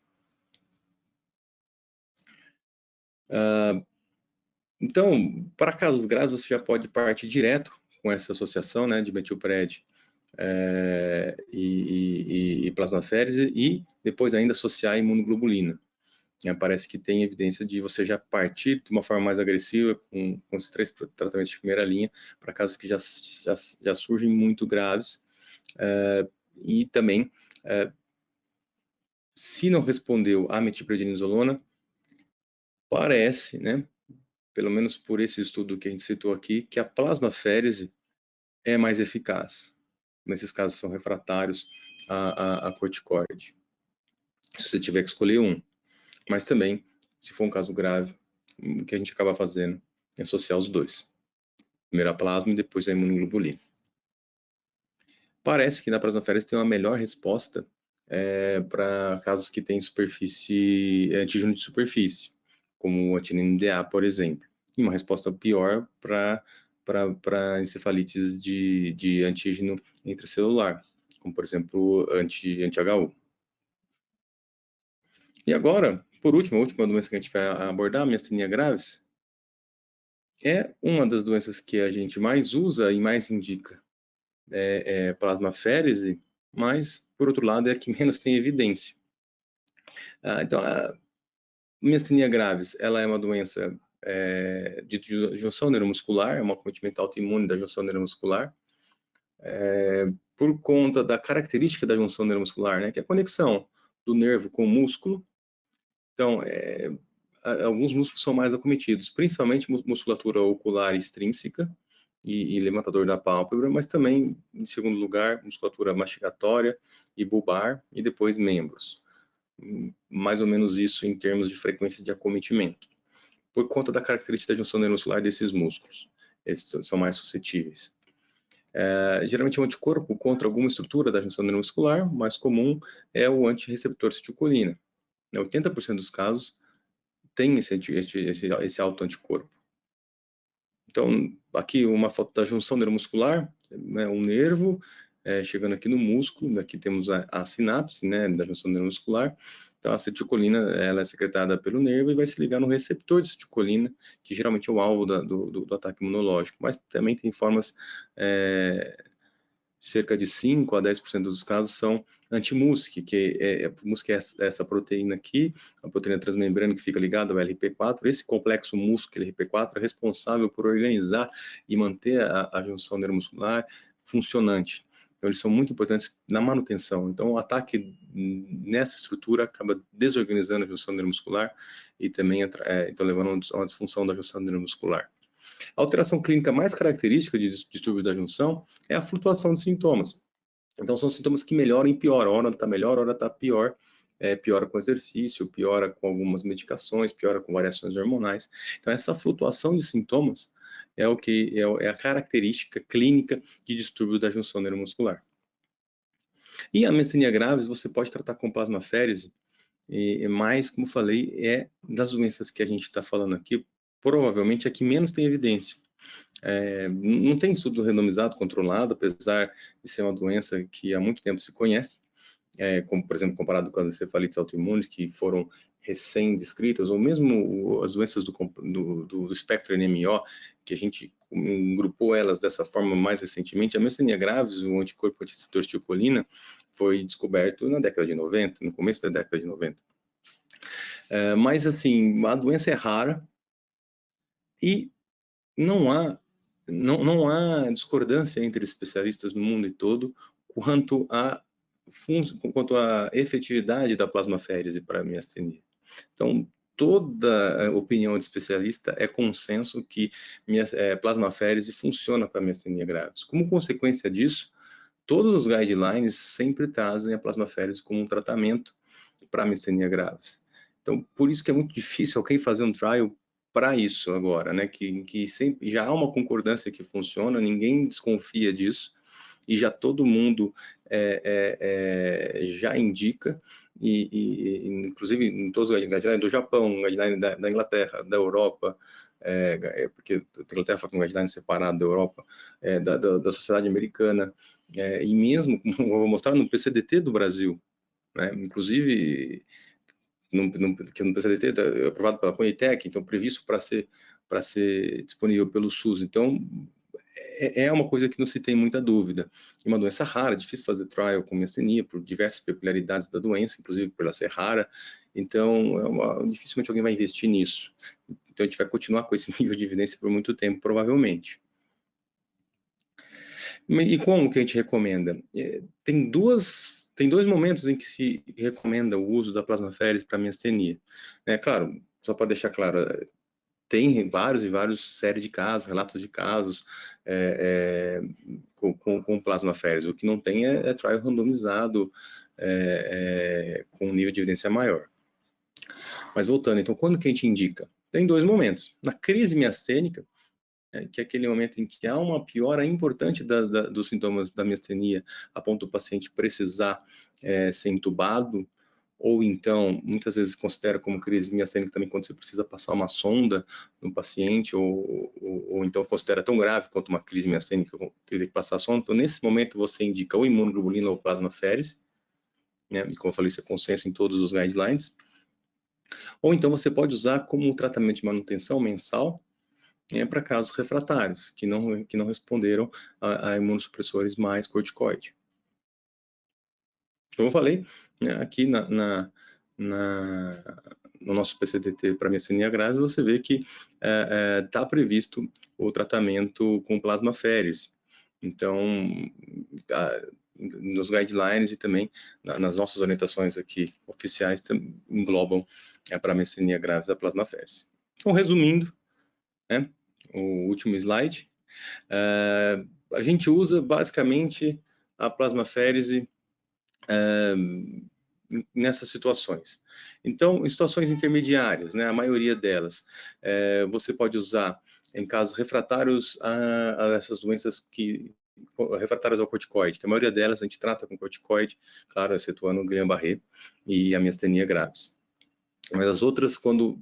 Então, para casos graves, você já pode partir direto com essa associação, né, de metilpred e plasmaférese, e depois ainda associar a imunoglobulina. Parece que tem evidência de você já partir de uma forma mais agressiva com esses três tratamentos de primeira linha para casos que já surgem muito graves. E também, se não respondeu à metilprednisolona, parece, né, pelo menos por esse estudo que a gente citou aqui, que a plasmaférese é mais eficaz nesses casos que são refratários a corticoide. Se você tiver que escolher um. Mas também, se for um caso grave, o que a gente acaba fazendo é associar os dois. Primeiro a plasma e depois a imunoglobulina. Parece que na plasmaférese tem uma melhor resposta para casos que têm antígeno de superfície, como o anti-NMDA, por exemplo. E uma resposta pior para encefalites de antígeno intracelular, como, por exemplo, anti-HU. E agora, por último, a última doença que a gente vai abordar, a miastenia gravis, é uma das doenças que a gente mais usa e mais indica. Plasmaférese, mas, por outro lado, é a que menos tem evidência. Então, a miastenia gravis, ela é uma doença de junção neuromuscular, é um acometimento autoimune da junção neuromuscular, por conta da característica da junção neuromuscular, né, que é a conexão do nervo com o músculo. Então, alguns músculos são mais acometidos, principalmente musculatura ocular extrínseca e levantador da pálpebra, mas também, em segundo lugar, musculatura mastigatória e bulbar, e depois membros. Mais ou menos isso em termos de frequência de acometimento, por conta da característica da junção neuromuscular desses músculos. Esses são mais suscetíveis. Geralmente, o anticorpo contra alguma estrutura da junção neuromuscular, mais comum é o antirreceptor acetilcolina. 80% dos casos tem esse autoanticorpo. Então, aqui uma foto da junção neuromuscular, né, um nervo chegando aqui no músculo, aqui temos a sinapse, né, da junção neuromuscular. Então, a acetilcolina ela é secretada pelo nervo e vai se ligar no receptor de acetilcolina, que geralmente é o alvo do ataque imunológico, mas também tem formas cerca de 5 a 10% dos casos são anti-MUSC, que MUSC é essa proteína aqui, a proteína transmembrana que fica ligada ao LRP4. Esse complexo MUSC-LRP4 é responsável por organizar e manter a junção neuromuscular funcionante. Então, eles são muito importantes na manutenção. Então, o ataque nessa estrutura acaba desorganizando a junção neuromuscular e também então, levando a uma disfunção da junção neuromuscular. A alteração clínica mais característica de distúrbio da junção é a flutuação de sintomas. Então, são sintomas que melhoram e pioram. Hora está melhor, hora está pior. Piora com exercício, piora com algumas medicações, piora com variações hormonais. Então, essa flutuação de sintomas é a característica clínica de distúrbio da junção neuromuscular. E a miastenia gravis você pode tratar com plasmaférese, mas, como falei, é das doenças que a gente está falando aqui, provavelmente a que menos tem evidência. Não tem estudo randomizado controlado, apesar de ser uma doença que há muito tempo se conhece, como, por exemplo, comparado com as encefalites autoimunes, que foram recém-descritas, ou mesmo as doenças do espectro NMO, que a gente grupou elas dessa forma mais recentemente. A miastenia gravis, o anticorpo antirreceptor acetilcolina, foi descoberto na década de 90, no começo da década de 90. Mas, assim, a doença é rara e não há discordância entre especialistas no mundo todo quanto à efetividade da plasmaférese para a miastenia. Então, toda opinião de especialista é consenso que plasmaférese funciona para a miastenia gravis. Como consequência disso, todos os guidelines sempre trazem a plasmaférese como um tratamento para a miastenia gravis. Então, por isso que é muito difícil alguém fazer um trial para isso agora, né? Que sempre já há uma concordância que funciona, ninguém desconfia disso e já todo mundo já indica inclusive em todos os guidelines do Japão, guideline da Inglaterra, da Europa, porque a Inglaterra faz um guideline separado da Europa, da sociedade americana, e mesmo, como eu vou mostrar, no PCDT do Brasil, né? Inclusive que no PCDT é aprovado pela Conitec, então previsto para ser disponível pelo SUS. Então, é uma coisa que não se tem muita dúvida. É uma doença rara, difícil fazer trial com miastenia, por diversas peculiaridades da doença, inclusive por ela ser rara. Então, dificilmente alguém vai investir nisso. Então, a gente vai continuar com esse nível de evidência por muito tempo, provavelmente. E como que a gente recomenda? Tem dois momentos em que se recomenda o uso da plasmaférese para miastenia. Claro, só para deixar claro, tem vários e vários séries de casos, relatos de casos com plasmaférese. O que não tem é trial randomizado com um nível de evidência maior. Mas voltando, então, quando que a gente indica? Tem dois momentos. Na crise miastênica, que é aquele momento em que há uma piora importante dos sintomas da miastenia, a ponto do paciente precisar ser entubado, ou então, muitas vezes considera como crise miastênica também quando você precisa passar uma sonda no paciente, ou então considera tão grave quanto uma crise miastênica, teria que passar a sonda. Então, nesse momento, você indica ou imunoglobulina ou plasmaférese, né? E como eu falei, isso é consenso em todos os guidelines. Ou então você pode usar como tratamento de manutenção mensal para casos refratários, que não responderam a imunossupressores mais corticoide. Como eu falei, né, aqui no nosso PCTT para miastenia graves, você vê que está previsto o tratamento com plasmaféres. Então, nos guidelines e também nas nossas orientações aqui oficiais englobam para miastenia graves a plasmaféres. Então, resumindo, né, o último slide, a gente usa basicamente a plasmaférese nessas situações. Então, em situações intermediárias, né, a maioria delas, você pode usar em casos refratários a essas doenças refratárias ao corticoide, que a maioria delas a gente trata com corticoide, claro, excetuando o Guillain-Barré e a miastenia graves. Mas as outras, quando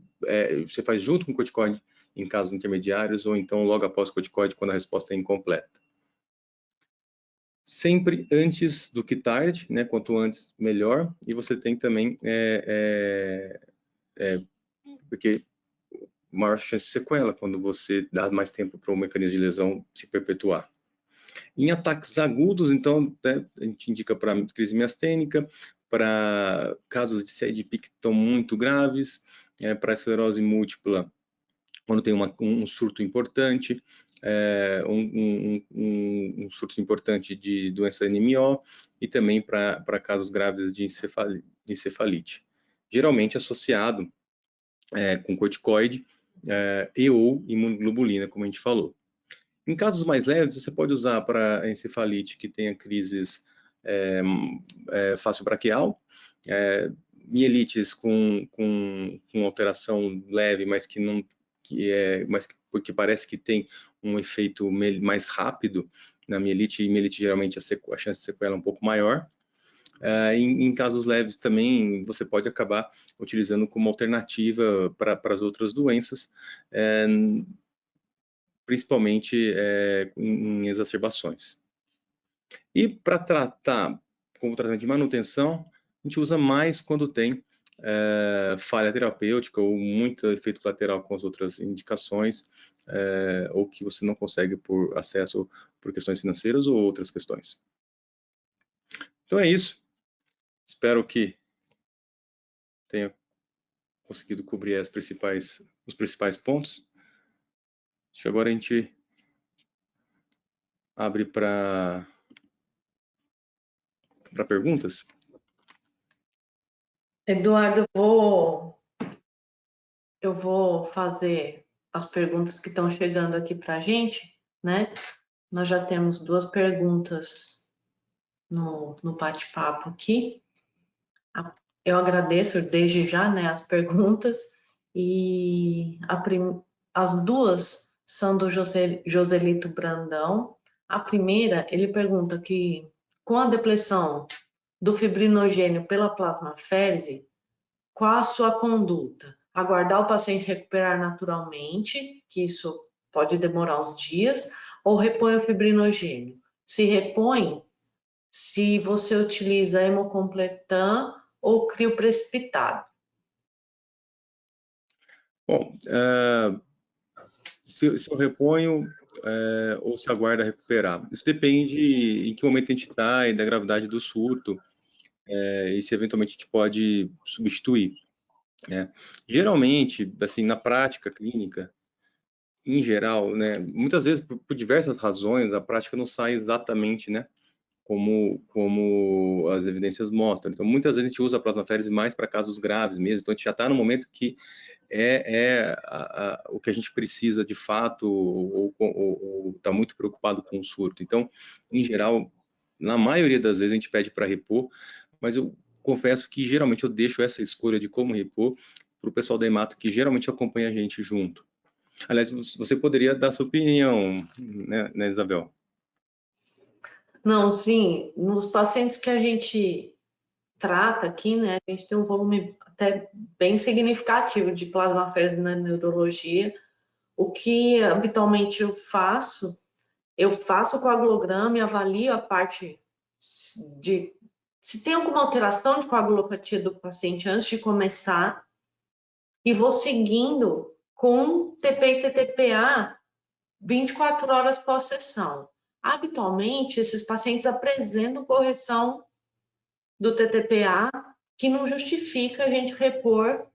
você faz junto com o corticoide em casos intermediários, ou então logo após o corticoide, quando a resposta é incompleta. Sempre antes do que tarde, né? Quanto antes, melhor. E você tem também, porque maior chance de sequela, quando você dá mais tempo para o mecanismo de lesão se perpetuar. Em ataques agudos, então, né, a gente indica para crise miastênica, para casos de CIDP que estão muito graves, para esclerose múltipla, quando tem um surto importante, um surto importante de doença NMO e também para casos graves de encefalite. Geralmente associado com corticoide e ou imunoglobulina, como a gente falou. Em casos mais leves, você pode usar para encefalite que tenha crises fácil-braquial, mielites com alteração leve, mas porque parece que tem um efeito mais rápido na mielite, e mielite geralmente a chance de sequela é um pouco maior. Em casos leves também, você pode acabar utilizando como alternativa para as outras doenças, principalmente em exacerbações. E para tratar como tratamento de manutenção, a gente usa mais quando tem falha terapêutica ou muito efeito colateral com as outras indicações, ou que você não consegue por acesso por questões financeiras ou outras questões. Então é isso. Espero que tenha conseguido cobrir os principais pontos. Acho que agora a gente abre para perguntas. Eduardo, eu vou fazer as perguntas que estão chegando aqui para a gente, né? Nós já temos 2 perguntas no bate-papo aqui. Eu agradeço desde já, né, as perguntas, e as 2 são do Joselito Brandão. A primeira, ele pergunta que, com a depressão do fibrinogênio pela plasmaférese, qual a sua conduta? Aguardar o paciente recuperar naturalmente, que isso pode demorar uns dias, ou repõe o fibrinogênio? Se repõe, se você utiliza hemocompletan ou crio precipitado. Bom, se eu reponho ou se aguarda recuperar. Isso depende em que momento a gente está e da gravidade do surto, e se eventualmente a gente pode substituir. Né? Geralmente, assim, na prática clínica, em geral, né, muitas vezes, por diversas razões, a prática não sai exatamente, né, como as evidências mostram. Então, muitas vezes a gente usa a plasmaférese mais para casos graves mesmo. Então, a gente já está no momento que o que a gente precisa de fato, ou está muito preocupado com o surto. Então, em geral, na maioria das vezes a gente pede para repor, mas eu confesso que geralmente eu deixo essa escolha de como repor para o pessoal da hemato, que geralmente acompanha a gente junto. Aliás, você poderia dar sua opinião, né, Isabel? Não, sim, nos pacientes que a gente trata aqui, né, a gente tem um volume até bem significativo de plasmaférese na neurologia. O que habitualmente eu faço o coagulograma e avalio a parte de se tem alguma alteração de coagulopatia do paciente antes de começar e vou seguindo com TP e TTPA 24 horas pós-sessão. Habitualmente, esses pacientes apresentam correção do TTPA que não justifica a gente repor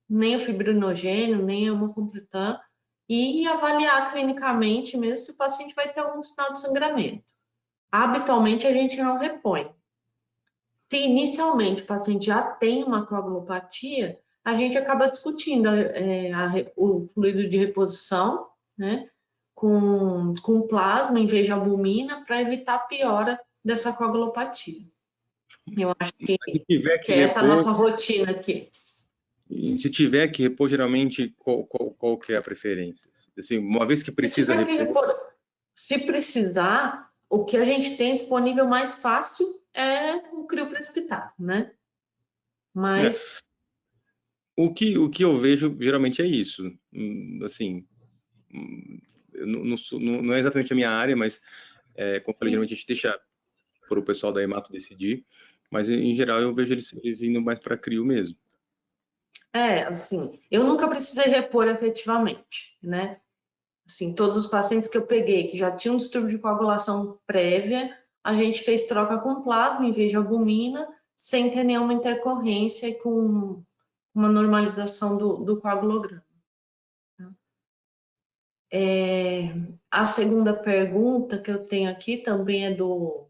nem o fibrinogênio, nem a hemocompletan, e avaliar clinicamente mesmo se o paciente vai ter algum sinal de sangramento. Habitualmente, a gente não repõe. Se inicialmente o paciente já tem uma coagulopatia, a gente acaba discutindo o fluido de reposição, né, com plasma em vez de albumina, para evitar a piora dessa coagulopatia. Eu acho que é essa a nossa rotina aqui. E se tiver que repor, geralmente, qual que é a preferência? Assim, uma vez que precisa repor... Se precisar, o que a gente tem disponível mais fácil é o crio precipitado, né? Mas... O que eu vejo, geralmente, é isso. Assim, não é exatamente a minha área, mas, como eu falei, geralmente a gente deixa para o pessoal da hemato decidir, mas, em geral, eu vejo eles indo mais para crio mesmo. Assim, eu nunca precisei repor efetivamente, né? Assim, todos os pacientes que eu peguei que já tinham um distúrbio de coagulação prévia, a gente fez troca com plasma em vez de albumina, sem ter nenhuma intercorrência e com uma normalização do coagulograma. A segunda pergunta que eu tenho aqui também é do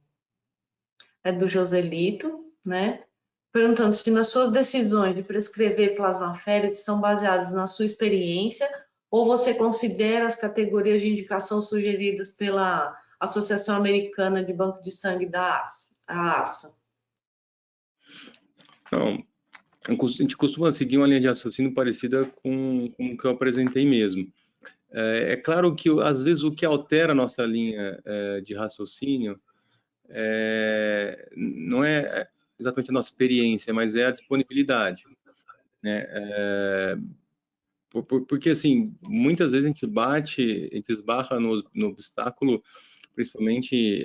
Joselito, né? Perguntando se nas suas decisões de prescrever plasmaférese são baseadas na sua experiência ou você considera as categorias de indicação sugeridas pela Associação Americana de Banco de Sangue da ASFA. Não, a gente costuma seguir uma linha de raciocínio parecida com o que eu apresentei mesmo. É claro que, às vezes, o que altera a nossa linha de raciocínio não é exatamente a nossa experiência, mas é a disponibilidade, né? Porque, assim, muitas vezes a gente esbarra no obstáculo, principalmente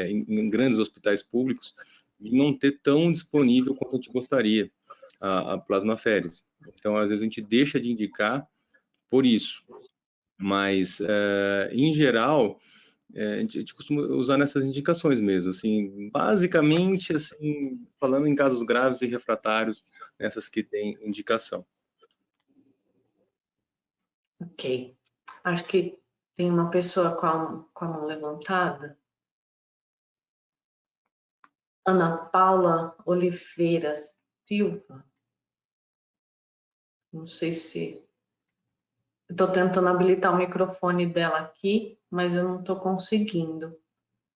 em grandes hospitais públicos, de não ter tão disponível quanto a gente gostaria a plasmaférese. Então, às vezes, a gente deixa de indicar por isso. Mas, em geral, a gente costuma usar nessas indicações mesmo, assim, basicamente, assim, falando em casos graves e refratários, nessas que tem indicação. Ok. Acho que tem uma pessoa com a mão levantada. Ana Paula Oliveira Silva. Não sei se... Estou tentando habilitar o microfone dela aqui, mas eu não estou conseguindo.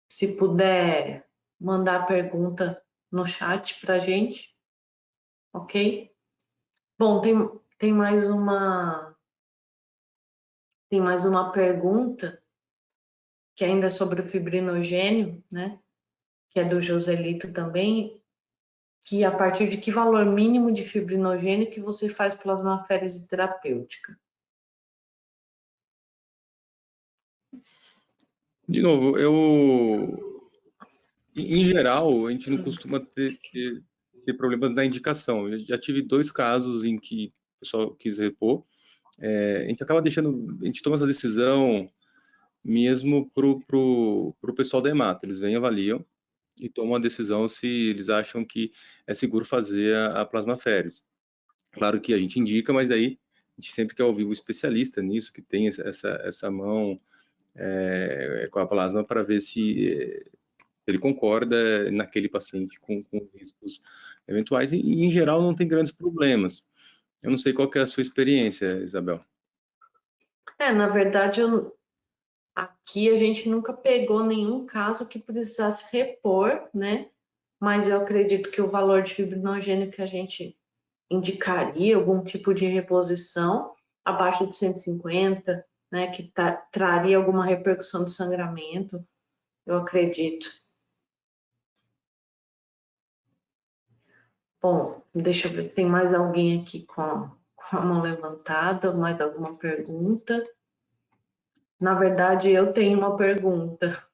Se puder mandar a pergunta no chat para a gente, ok? Bom, tem mais uma pergunta que ainda é sobre o fibrinogênio, né? Que é do Joselito também, que a partir de que valor mínimo de fibrinogênio que você faz plasmaférese terapêutica? De novo, em geral, a gente não costuma ter problemas na indicação. Eu já tive 2 casos em que o pessoal quis repor. A gente acaba deixando, a gente toma essa decisão mesmo pro pessoal da hemato. Eles vêm, avaliam e tomam a decisão se eles acham que é seguro fazer a plasmaférese. Claro que a gente indica, mas aí a gente sempre quer ouvir o especialista nisso, que tem essa mão com a plasma, para ver se ele concorda naquele paciente com os riscos eventuais. E, em geral, não tem grandes problemas. Eu não sei qual que é a sua experiência, Isabel. Na verdade, aqui a gente nunca pegou nenhum caso que precisasse repor, né? Mas eu acredito que o valor de fibrinogênio que a gente indicaria, algum tipo de reposição, abaixo de 150, né? Que traria alguma repercussão de sangramento, eu acredito. Bom, deixa eu ver se tem mais alguém aqui com a mão levantada, mais alguma pergunta. Na verdade, eu tenho uma pergunta.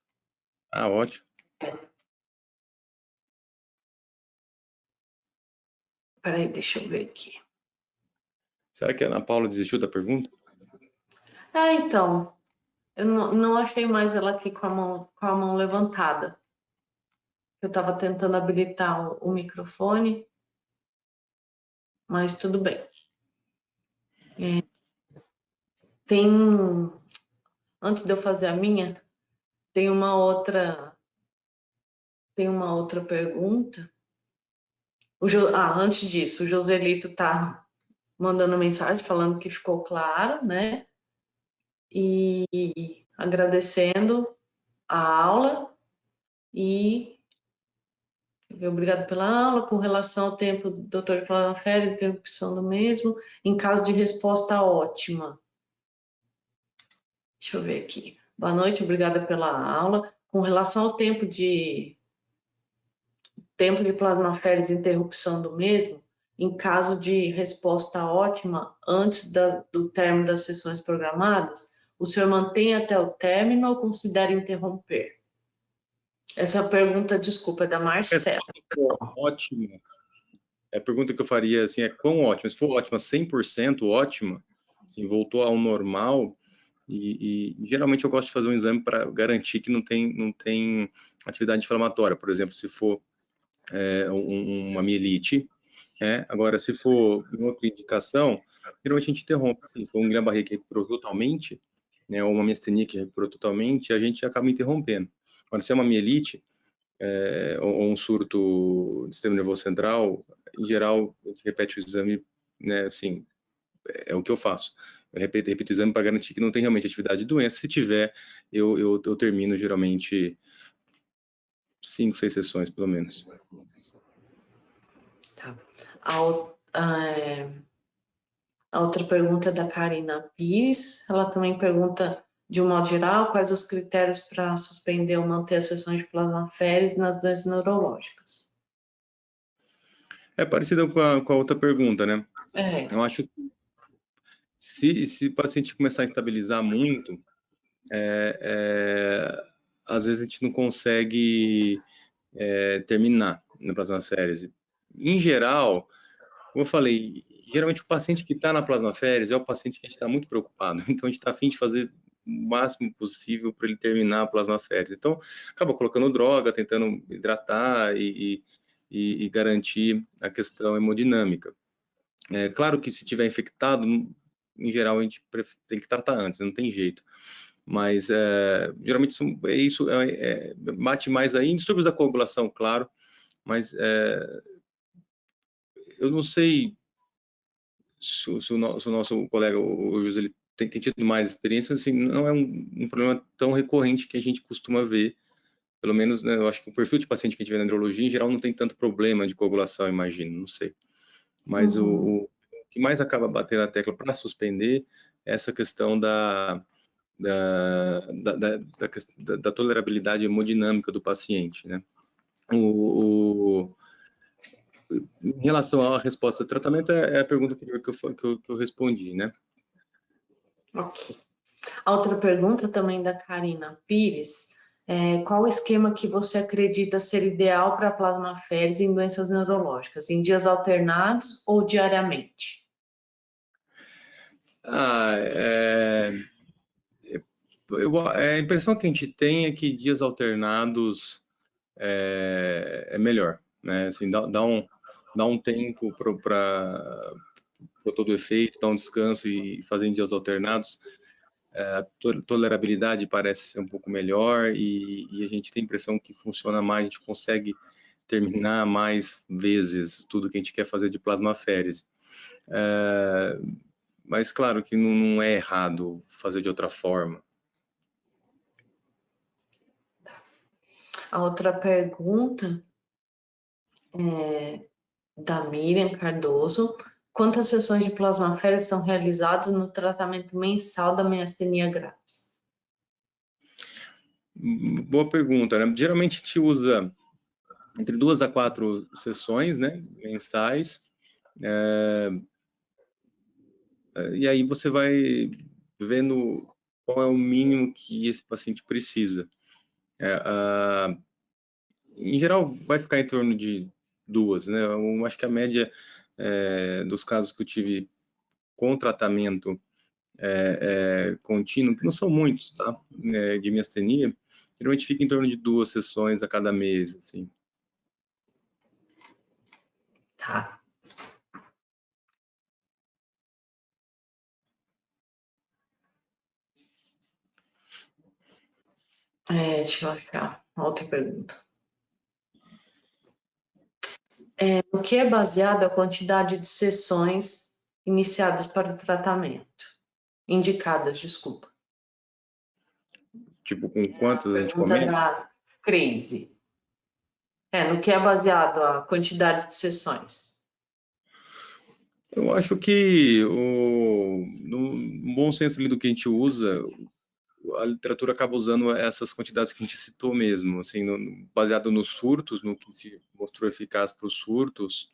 Ah, ótimo. Peraí, deixa eu ver aqui. Será que a Ana Paula desistiu da pergunta? Então, eu não achei mais ela aqui com a mão levantada. Eu estava tentando habilitar o microfone, mas tudo bem. Tem, antes de eu fazer a minha, tem uma outra pergunta. Antes disso, o Joselito está mandando mensagem falando que ficou claro, né? E agradecendo a aula e obrigado pela aula. Com relação ao tempo, doutor Clarafelli, interrupção do mesmo, em caso de resposta ótima. Deixa eu ver aqui. Boa noite, obrigada pela aula. Com relação ao tempo de plasmaféresis, interrupção do mesmo, em caso de resposta ótima antes do término das sessões programadas, o senhor mantém até o término ou considera interromper? Essa pergunta, desculpa, é da Marcela. Ótima. A pergunta que eu faria assim é quão ótima? Se for ótima, 100% ótima, assim, voltou ao normal, e geralmente eu gosto de fazer um exame para garantir que não tem atividade inflamatória. Por exemplo, se for uma mielite, agora se for uma outra indicação, geralmente a gente interrompe. Assim, se for um Guillain-Barré que recuperou totalmente, né, ou uma miastenia que recuperou totalmente, a gente acaba interrompendo. Agora, se é uma mielite, ou um surto do sistema nervoso central, em geral, a gente repete o exame, né, assim, é o que eu faço. Eu repito o exame para garantir que não tem realmente atividade de doença. Se tiver, eu termino geralmente 5, 6 sessões, pelo menos. Tá. A outra pergunta é da Karina Pires. Ela também pergunta, de um modo geral, quais os critérios para suspender ou manter as sessões de plasmaféresis nas doenças neurológicas. É parecido com a outra pergunta, né? Eu acho que se o paciente começar a estabilizar muito, às vezes a gente não consegue terminar na plasmaférese. Em geral, como eu falei, geralmente o paciente que está na plasmaférese é o paciente que a gente está muito preocupado. Então, a gente está a fim de fazer o máximo possível para ele terminar a plasmaférese. Então, acaba colocando droga, tentando hidratar e garantir a questão hemodinâmica. É claro que se tiver infectado, em geral a gente tem que tratar antes, não tem jeito. Mas geralmente isso bate mais aí em distúrbios da coagulação, claro, mas eu não sei se o nosso colega, o José, ele tem tido mais experiência, assim, não é um problema tão recorrente que a gente costuma ver, pelo menos, né, eu acho que o perfil de paciente que a gente vê na neurologia, em geral, não tem tanto problema de coagulação, imagino, não sei. Mas o que mais acaba batendo na tecla para suspender é essa questão da tolerabilidade hemodinâmica do paciente, né? Em relação à resposta ao tratamento, é a pergunta que eu respondi, né? Ok. A outra pergunta também da Karina Pires. Qual o esquema que você acredita ser ideal para plasmaféresis em doenças neurológicas? Em dias alternados ou diariamente? A impressão que a gente tem é que dias alternados é melhor, né? Assim, dá um tempo para todo o efeito, dá um descanso e fazer em dias alternados. A tolerabilidade parece ser um pouco melhor e a gente tem a impressão que funciona mais, a gente consegue terminar mais vezes tudo que a gente quer fazer de plasmaférese. Mas claro que não é errado fazer de outra forma. A outra pergunta é da Miriam Cardoso. Quantas sessões de plasmaféresis são realizadas no tratamento mensal da miastenia graves? Boa pergunta, né? Geralmente a gente usa entre 2 a 4 sessões, né, mensais. E aí você vai vendo qual é o mínimo que esse paciente precisa. Em geral, vai ficar em torno de 2, né? Eu acho que a média dos casos que eu tive com tratamento contínuo, que não são muitos, tá? De miastenia, geralmente fica em torno de 2 sessões a cada mês, assim. Tá. Deixa eu achar outra pergunta. O que é baseado a quantidade de sessões iniciadas para o tratamento? Indicadas, desculpa. Tipo, com quantas a gente Pergunta começa? da Crazy. No que é baseado a quantidade de sessões? Eu acho que no bom senso ali do que a gente usa, a literatura acaba usando essas quantidades que a gente citou mesmo, assim, baseado nos surtos, no que se mostrou eficaz para os surtos,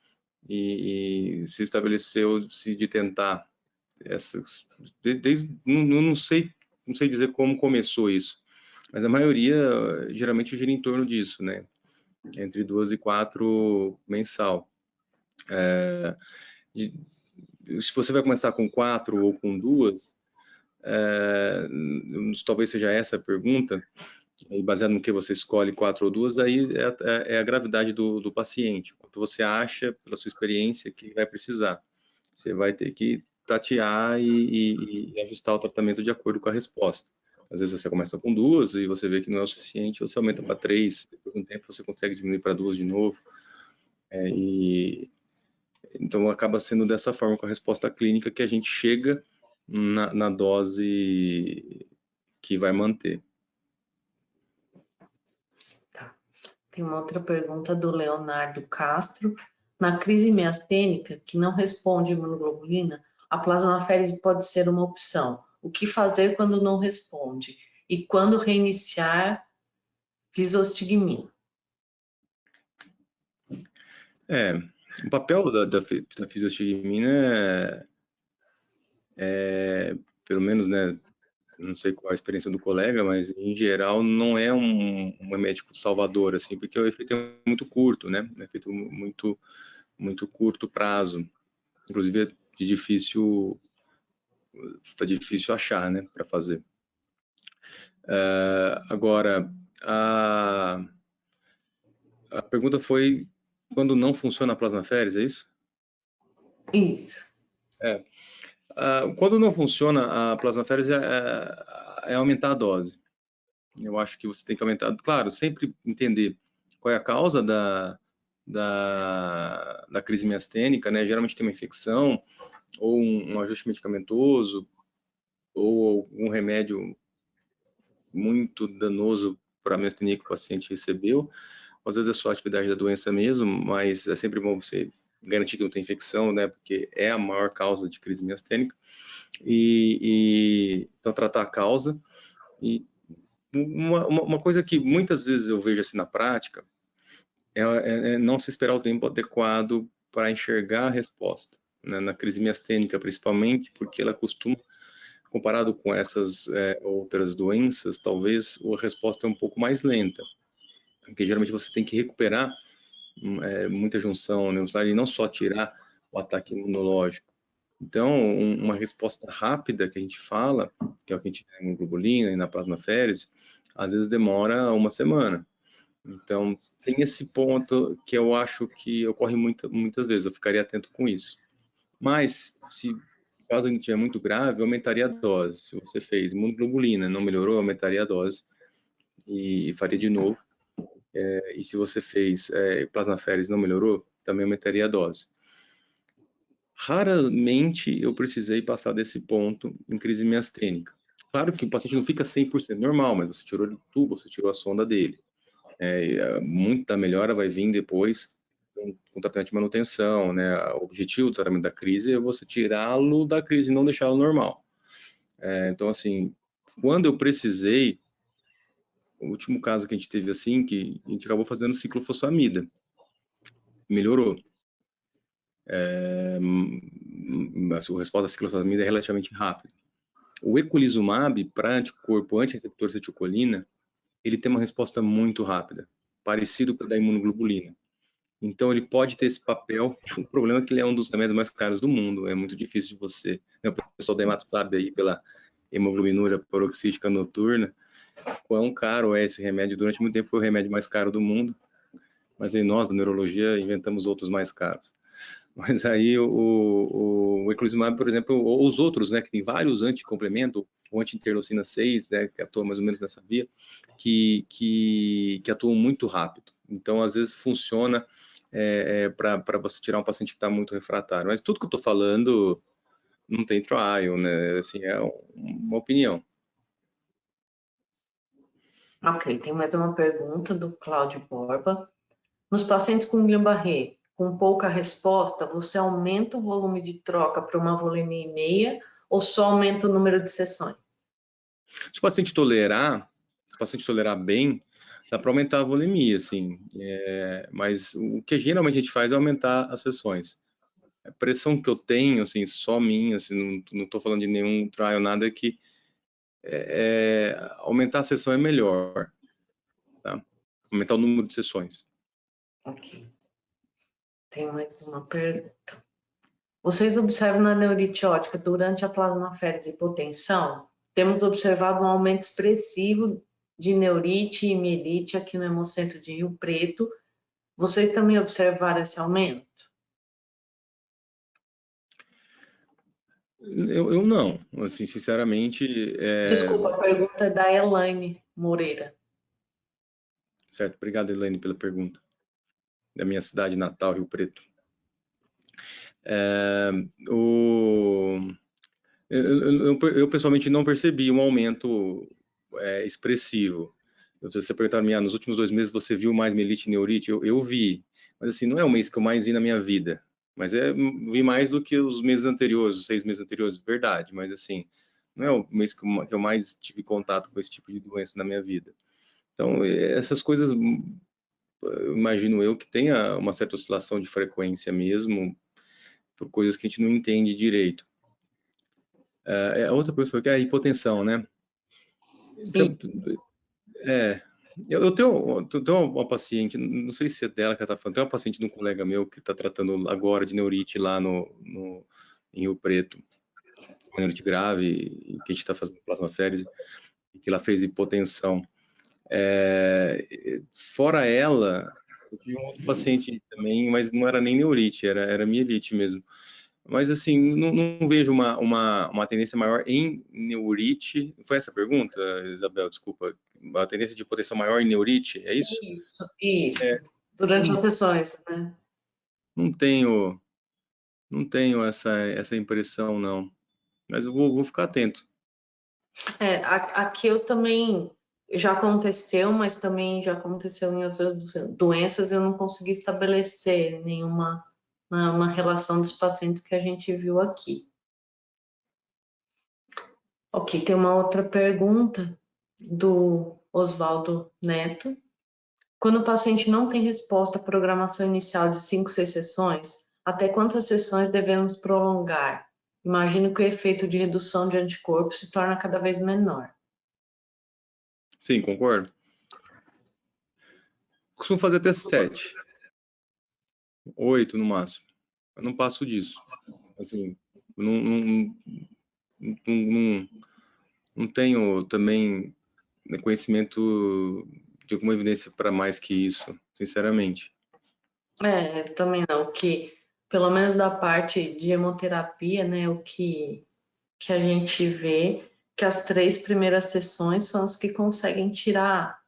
e se estabeleceu-se de tentar essas, não sei dizer como começou isso, mas a maioria geralmente gira em torno disso, né? Entre 2 e 4 mensal. Se você vai começar com 4 ou com 2, talvez seja essa a pergunta, e baseado no que você escolhe 4 ou 2, aí é a gravidade do paciente, quanto você acha, pela sua experiência, que vai precisar. Você vai ter que tatear e ajustar o tratamento de acordo com a resposta. Às vezes você começa com 2 e você vê que não é o suficiente, você aumenta para 3, depois de um tempo você consegue diminuir para 2 de novo. Então acaba sendo dessa forma, com a resposta clínica, que a gente chega na dose que vai manter. Tá. Tem uma outra pergunta do Leonardo Castro. Na crise miastênica, que não responde imunoglobulina, a plasmaférese pode ser uma opção. O que fazer quando não responde? E quando reiniciar lisostigmina? O papel da fisiostigmina pelo menos, né, não sei qual a experiência do colega, mas em geral não é um médico salvador, assim, porque o efeito é muito curto, né, é efeito muito curto prazo, inclusive tá difícil achar, né, para fazer. Agora, a pergunta foi quando não funciona a plasmaférese, é isso? Isso. Quando não funciona a plasmaférese é aumentar a dose. Eu acho que você tem que aumentar, claro, sempre entender qual é a causa da crise miastênica, né? Geralmente tem uma infecção, ou um ajuste medicamentoso, ou algum remédio muito danoso para a miastenia que o paciente recebeu. Às vezes é só a atividade da doença mesmo, mas é sempre bom você garantir que não tem infecção, né? Porque é a maior causa de crise miastênica. Então, tratar a causa. E uma coisa que muitas vezes eu vejo assim na prática é não se esperar o tempo adequado para enxergar a resposta, né? Na crise miastênica, principalmente, porque ela costuma, comparado com essas outras doenças, talvez a resposta é um pouco mais lenta, porque geralmente você tem que recuperar muita junção neuromuscular e não só tirar o ataque imunológico. Então, uma resposta rápida que a gente fala, que é o que a gente tem na globulina e na plasmaférese, às vezes demora uma semana. Então, tem esse ponto que eu acho que ocorre muitas vezes, eu ficaria atento com isso. Mas, se caso ele estiver muito grave, eu aumentaria a dose. Se você fez imunoglobulina, não melhorou, eu aumentaria a dose e faria de novo. E se você fez plasmaférese e não melhorou, também aumentaria a dose. Raramente eu precisei passar desse ponto em crise miastênica. Claro que o paciente não fica 100% normal, mas você tirou o tubo, você tirou a sonda dele. Muita melhora vai vir depois com tratamento de manutenção, né? O objetivo do tratamento da crise é você tirá-lo da crise e não deixá-lo normal. Então, assim, quando eu precisei, o último caso que a gente teve assim, que a gente acabou fazendo ciclofosfamida, melhorou. A resposta da ciclofosfamida é relativamente rápida. O eculizumab, para anticorpo anti-receptor acetilcolina, ele tem uma resposta muito rápida, parecido com a da imunoglobulina. Então, ele pode ter esse papel. O problema é que ele é um dos remédios mais caros do mundo. É muito difícil de você... Né, o pessoal da hemato sabe aí, pela hemoglobinúria paroxística noturna, quão caro é esse remédio. Durante muito tempo foi o remédio mais caro do mundo, mas aí nós, da neurologia, inventamos outros mais caros. Mas aí o eculizumab, por exemplo, ou os outros, né, que tem vários anticomplemento, o anti-interleucina 6, né, que atua mais ou menos nessa via, que atuam muito rápido. Então, às vezes, funciona para você tirar um paciente que está muito refratário. Mas tudo que eu estou falando não tem trial, né? Assim, é uma opinião. Ok, tem mais uma pergunta do Cláudio Borba. Nos pacientes com Guillain-Barré, com pouca resposta, você aumenta o volume de troca para uma volemia e meia ou só aumenta o número de sessões? Se o paciente tolerar bem, dá para aumentar a volemia, assim. Mas o que geralmente a gente faz é aumentar as sessões. A pressão que eu tenho, assim, só minha, assim, não estou falando de nenhum trial, nada, é que aumentar a sessão é melhor, tá? Aumentar o número de sessões. Ok. Tem mais uma pergunta. Vocês observam na neurite ótica durante a plasmaférese e hipotensão? Temos observado um aumento expressivo de neurite e mielite aqui no Hemocentro de Rio Preto. Vocês também observaram esse aumento? Eu não, assim, sinceramente, Desculpa, a pergunta é da Elaine Moreira. certo. Obrigado, Elaine, pela pergunta. Da minha cidade natal, Rio Preto. Eu pessoalmente não percebi um aumento expressivo. Se você perguntar a mim, nos últimos 2 meses você viu mais mielite e neurite? Eu vi, mas assim, não é o mês que eu mais vi na minha vida. Mas vi mais do que os meses anteriores, os 6 meses anteriores, verdade. Mas assim, não é o mês que eu mais tive contato com esse tipo de doença na minha vida. Então, essas coisas, imagino eu que tenha uma certa oscilação de frequência mesmo, por coisas que a gente não entende direito. A outra coisa que é a hipotensão, né? Então, eu tenho uma paciente, não sei se é dela que ela está falando, tem uma paciente de um colega meu que está tratando agora de neurite lá em Rio Preto, uma neurite grave, e que a gente está fazendo plasmaférese, e que ela fez hipotensão. Fora ela, eu tive um outro paciente também, mas não era nem neurite, era mielite mesmo. Mas, assim, não vejo uma tendência maior em neurite. Foi essa a pergunta, Isabel? Desculpa. A tendência de hipotensão maior em neurite, é isso? Isso. Durante as sessões, né? Não tenho, não tenho essa impressão, não. Mas eu vou ficar atento. Aqui eu também já aconteceu, mas também já aconteceu em outras doenças, eu não consegui estabelecer uma relação dos pacientes que a gente viu aqui. Ok, tem uma outra pergunta do Oswaldo Neto. Quando o paciente não tem resposta à programação inicial de 5, 6 sessões, até quantas sessões devemos prolongar? Imagino que o efeito de redução de anticorpos se torna cada vez menor. Sim, concordo. Costumo fazer até 7, 8 no máximo. Eu não passo disso. Assim, não tenho também conhecimento de alguma evidência para mais que isso, sinceramente. Também não, que pelo menos da parte de hemoterapia, né, o que a gente vê que as 3 primeiras sessões são as que conseguem tirar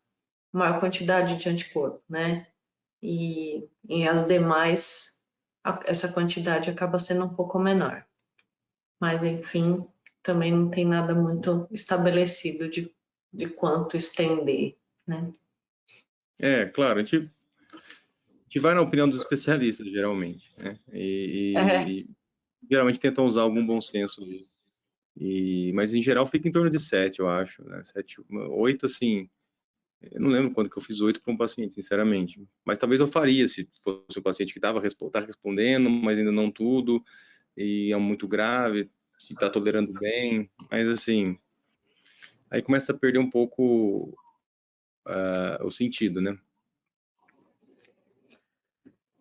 maior quantidade de anticorpo, né? E as demais, essa quantidade acaba sendo um pouco menor. Mas, enfim, também não tem nada muito estabelecido de quanto estender, né? Claro, a gente vai na opinião dos especialistas, geralmente, né? E geralmente tentam usar algum bom senso. Mas, em geral, fica em torno de 7, eu acho. Né? 7, 8, assim... Eu não lembro quando que eu fiz 8 para um paciente, sinceramente. Mas talvez eu faria se fosse um paciente que estava respondendo, mas ainda não tudo, e é muito grave, se está tolerando bem. Mas, assim, aí começa a perder um pouco o sentido, né?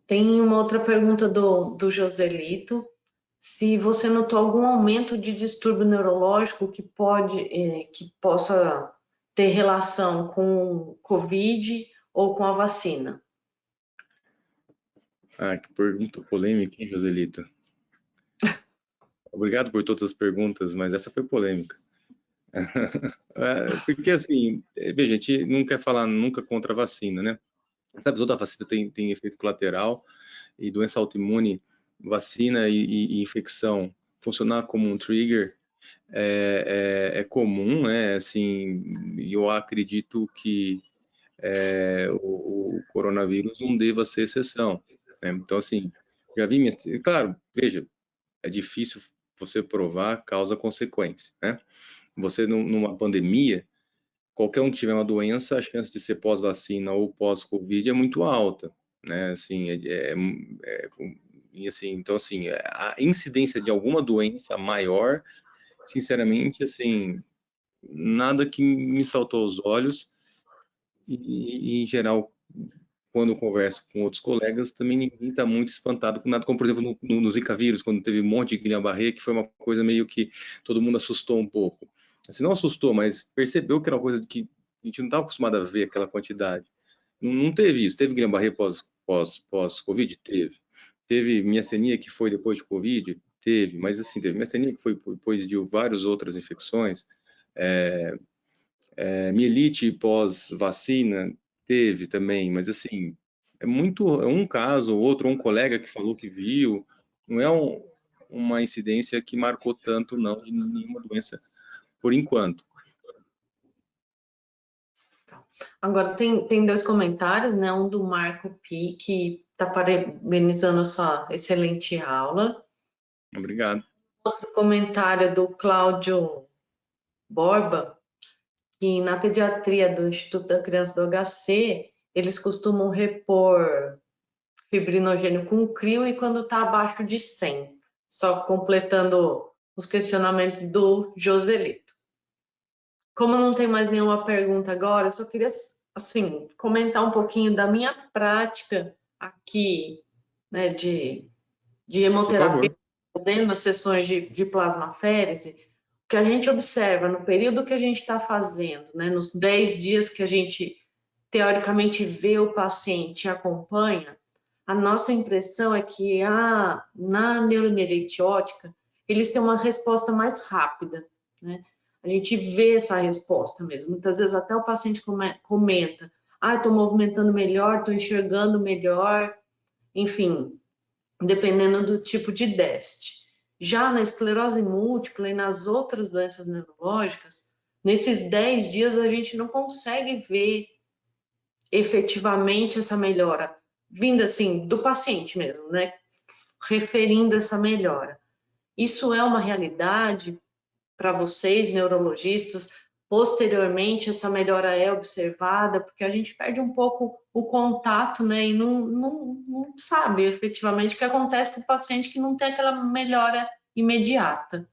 Tem uma outra pergunta do Joselito. Se você notou algum aumento de distúrbio neurológico que possa ter relação com o Covid ou com a vacina? Ah, que pergunta polêmica, hein, Joselito? Obrigado por todas as perguntas, mas essa foi polêmica. Porque assim, veja, a gente não quer falar nunca contra a vacina, né? Sabe, toda vacina tem efeito colateral e doença autoimune, vacina e infecção funcionar como um trigger é comum, né? Assim, eu acredito que o coronavírus não deva ser exceção, né? Então, assim, já vi minhas... Claro, veja, é difícil você provar causa-consequência, né? Você, numa pandemia, qualquer um que tiver uma doença, a chance de ser pós-vacina ou pós-Covid é muito alta, né? Assim, e assim, então, assim, a incidência de alguma doença maior, sinceramente, assim, nada que me saltou aos olhos e em geral, quando eu converso com outros colegas, também ninguém está muito espantado com nada, como por exemplo no Zika vírus, quando teve um monte de Guillain-Barré, que foi uma coisa meio que todo mundo assustou um pouco. Assim, não assustou, mas percebeu que era uma coisa que a gente não estava acostumado a ver aquela quantidade. Não teve isso. Teve Guillain-Barré pós-Covid? Teve. Teve miastenia que foi depois de Covid? Teve. Mas assim, teve miastenia que foi depois de várias outras infecções. Mielite pós-vacina? Teve também. Mas assim, é um caso ou outro, um colega que falou que viu. Não é uma incidência que marcou tanto, não, de nenhuma doença por enquanto. Agora, tem dois comentários, né? Um do Marco Pi, que está parabenizando a sua excelente aula. Obrigado. Outro comentário do Cláudio Borba, que na pediatria do Instituto da Criança do HC, eles costumam repor fibrinogênio com crio e quando está abaixo de 100. Só completando os questionamentos do Joselito. Como não tem mais nenhuma pergunta agora, eu só queria, assim, comentar um pouquinho da minha prática aqui, né, de Por hemoterapia, favor. fazendo as sessões de plasmaférese. O que a gente observa no período que a gente está fazendo, né, nos 10 dias que a gente teoricamente vê o paciente e acompanha, a nossa impressão é que na neuromielite ótica, eles têm uma resposta mais rápida, né? A gente vê essa resposta mesmo. Muitas vezes até o paciente comenta, estou movimentando melhor, estou enxergando melhor, enfim, dependendo do tipo de déficit. Já na esclerose múltipla e nas outras doenças neurológicas, nesses 10 dias a gente não consegue ver efetivamente essa melhora, vinda assim do paciente mesmo, né? Referindo essa melhora. Isso é uma realidade para vocês, neurologistas? Posteriormente, essa melhora é observada, porque a gente perde um pouco o contato, né? E não sabe efetivamente o que acontece com o paciente que não tem aquela melhora imediata.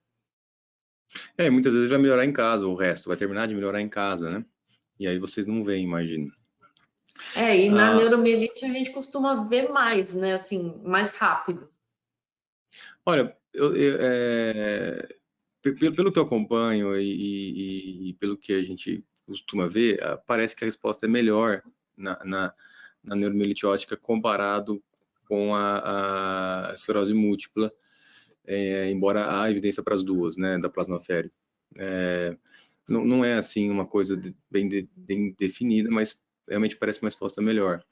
Muitas vezes vai melhorar em casa, o resto vai terminar de melhorar em casa, né? E aí vocês não veem, imagino. E na neuromielite a gente costuma ver mais, né? Assim, mais rápido. Olha, pelo que eu acompanho e pelo que a gente costuma ver, parece que a resposta é melhor na neuromielite ótica comparado com a esclerose múltipla, embora há evidência para as duas, né, da plasmaférese. Não é assim uma coisa bem definida, mas realmente parece uma resposta melhor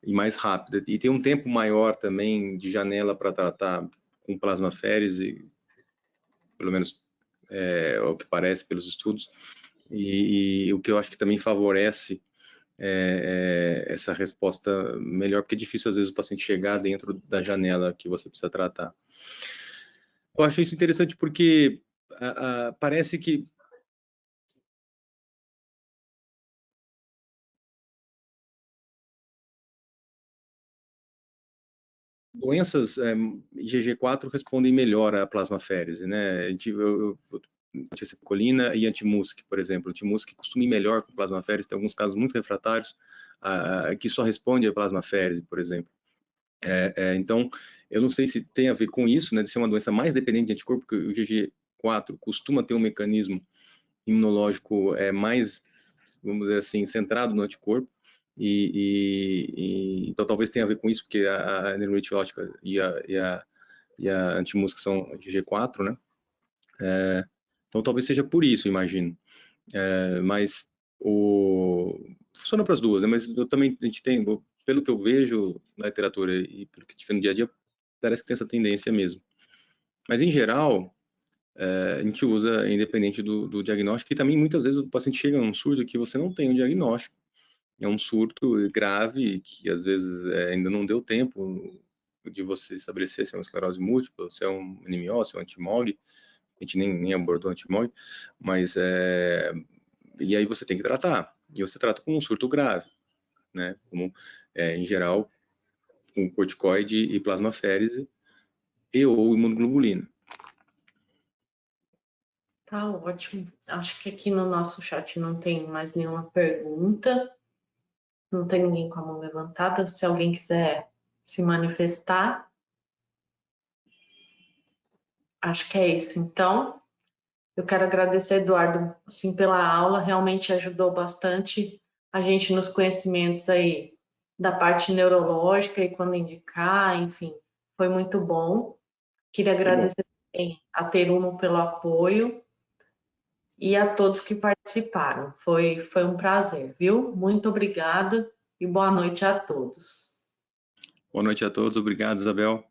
e mais rápida. E tem um tempo maior também de janela para tratar com plasmaférese, pelo menos é o que parece pelos estudos, e o que eu acho que também favorece essa resposta melhor, porque é difícil às vezes o paciente chegar dentro da janela que você precisa tratar. Eu acho isso interessante porque parece que doenças IgG4 respondem melhor à plasmaférese, né? Antiacetilcolina e anti-MuSK, por exemplo. Anti-MuSK costuma ir melhor com plasmaférese, tem alguns casos muito refratários que só responde à plasmaférese, por exemplo. Então, eu não sei se tem a ver com isso, né, de ser uma doença mais dependente de anticorpo, porque o IgG4 costuma ter um mecanismo imunológico mais, vamos dizer assim, centrado no anticorpo, então talvez tenha a ver com isso, porque a neuroetiológica e a antimúsculo são IgG4, né? Então talvez seja por isso, imagino. Mas funciona para as duas, né? Mas eu também, a gente tem, pelo que eu vejo na literatura e pelo que a gente vê no dia a dia, parece que tem essa tendência mesmo. Mas em geral, a gente usa independente do diagnóstico, e também muitas vezes o paciente chega num surto que você não tem um diagnóstico. É um surto grave que às vezes ainda não deu tempo de você estabelecer se é uma esclerose múltipla, se é um NMO, se é um antimog. A gente nem abordou antimog, mas e aí você tem que tratar. E você trata com um surto grave, né? Como, em geral, com corticoide e plasmaférese ou imunoglobulina. Tá ótimo. Acho que aqui no nosso chat não tem mais nenhuma pergunta. Não tem ninguém com a mão levantada. Se alguém quiser se manifestar, acho que é isso. Então, eu quero agradecer, Eduardo, assim, pela aula. Realmente ajudou bastante a gente nos conhecimentos aí da parte neurológica e quando indicar, enfim, foi muito bom. Queria Que bom. agradecer também a Terumo pelo apoio e a todos que participaram. Foi um prazer, viu? Muito obrigada e boa noite a todos. Boa noite a todos. Obrigado, Isabel.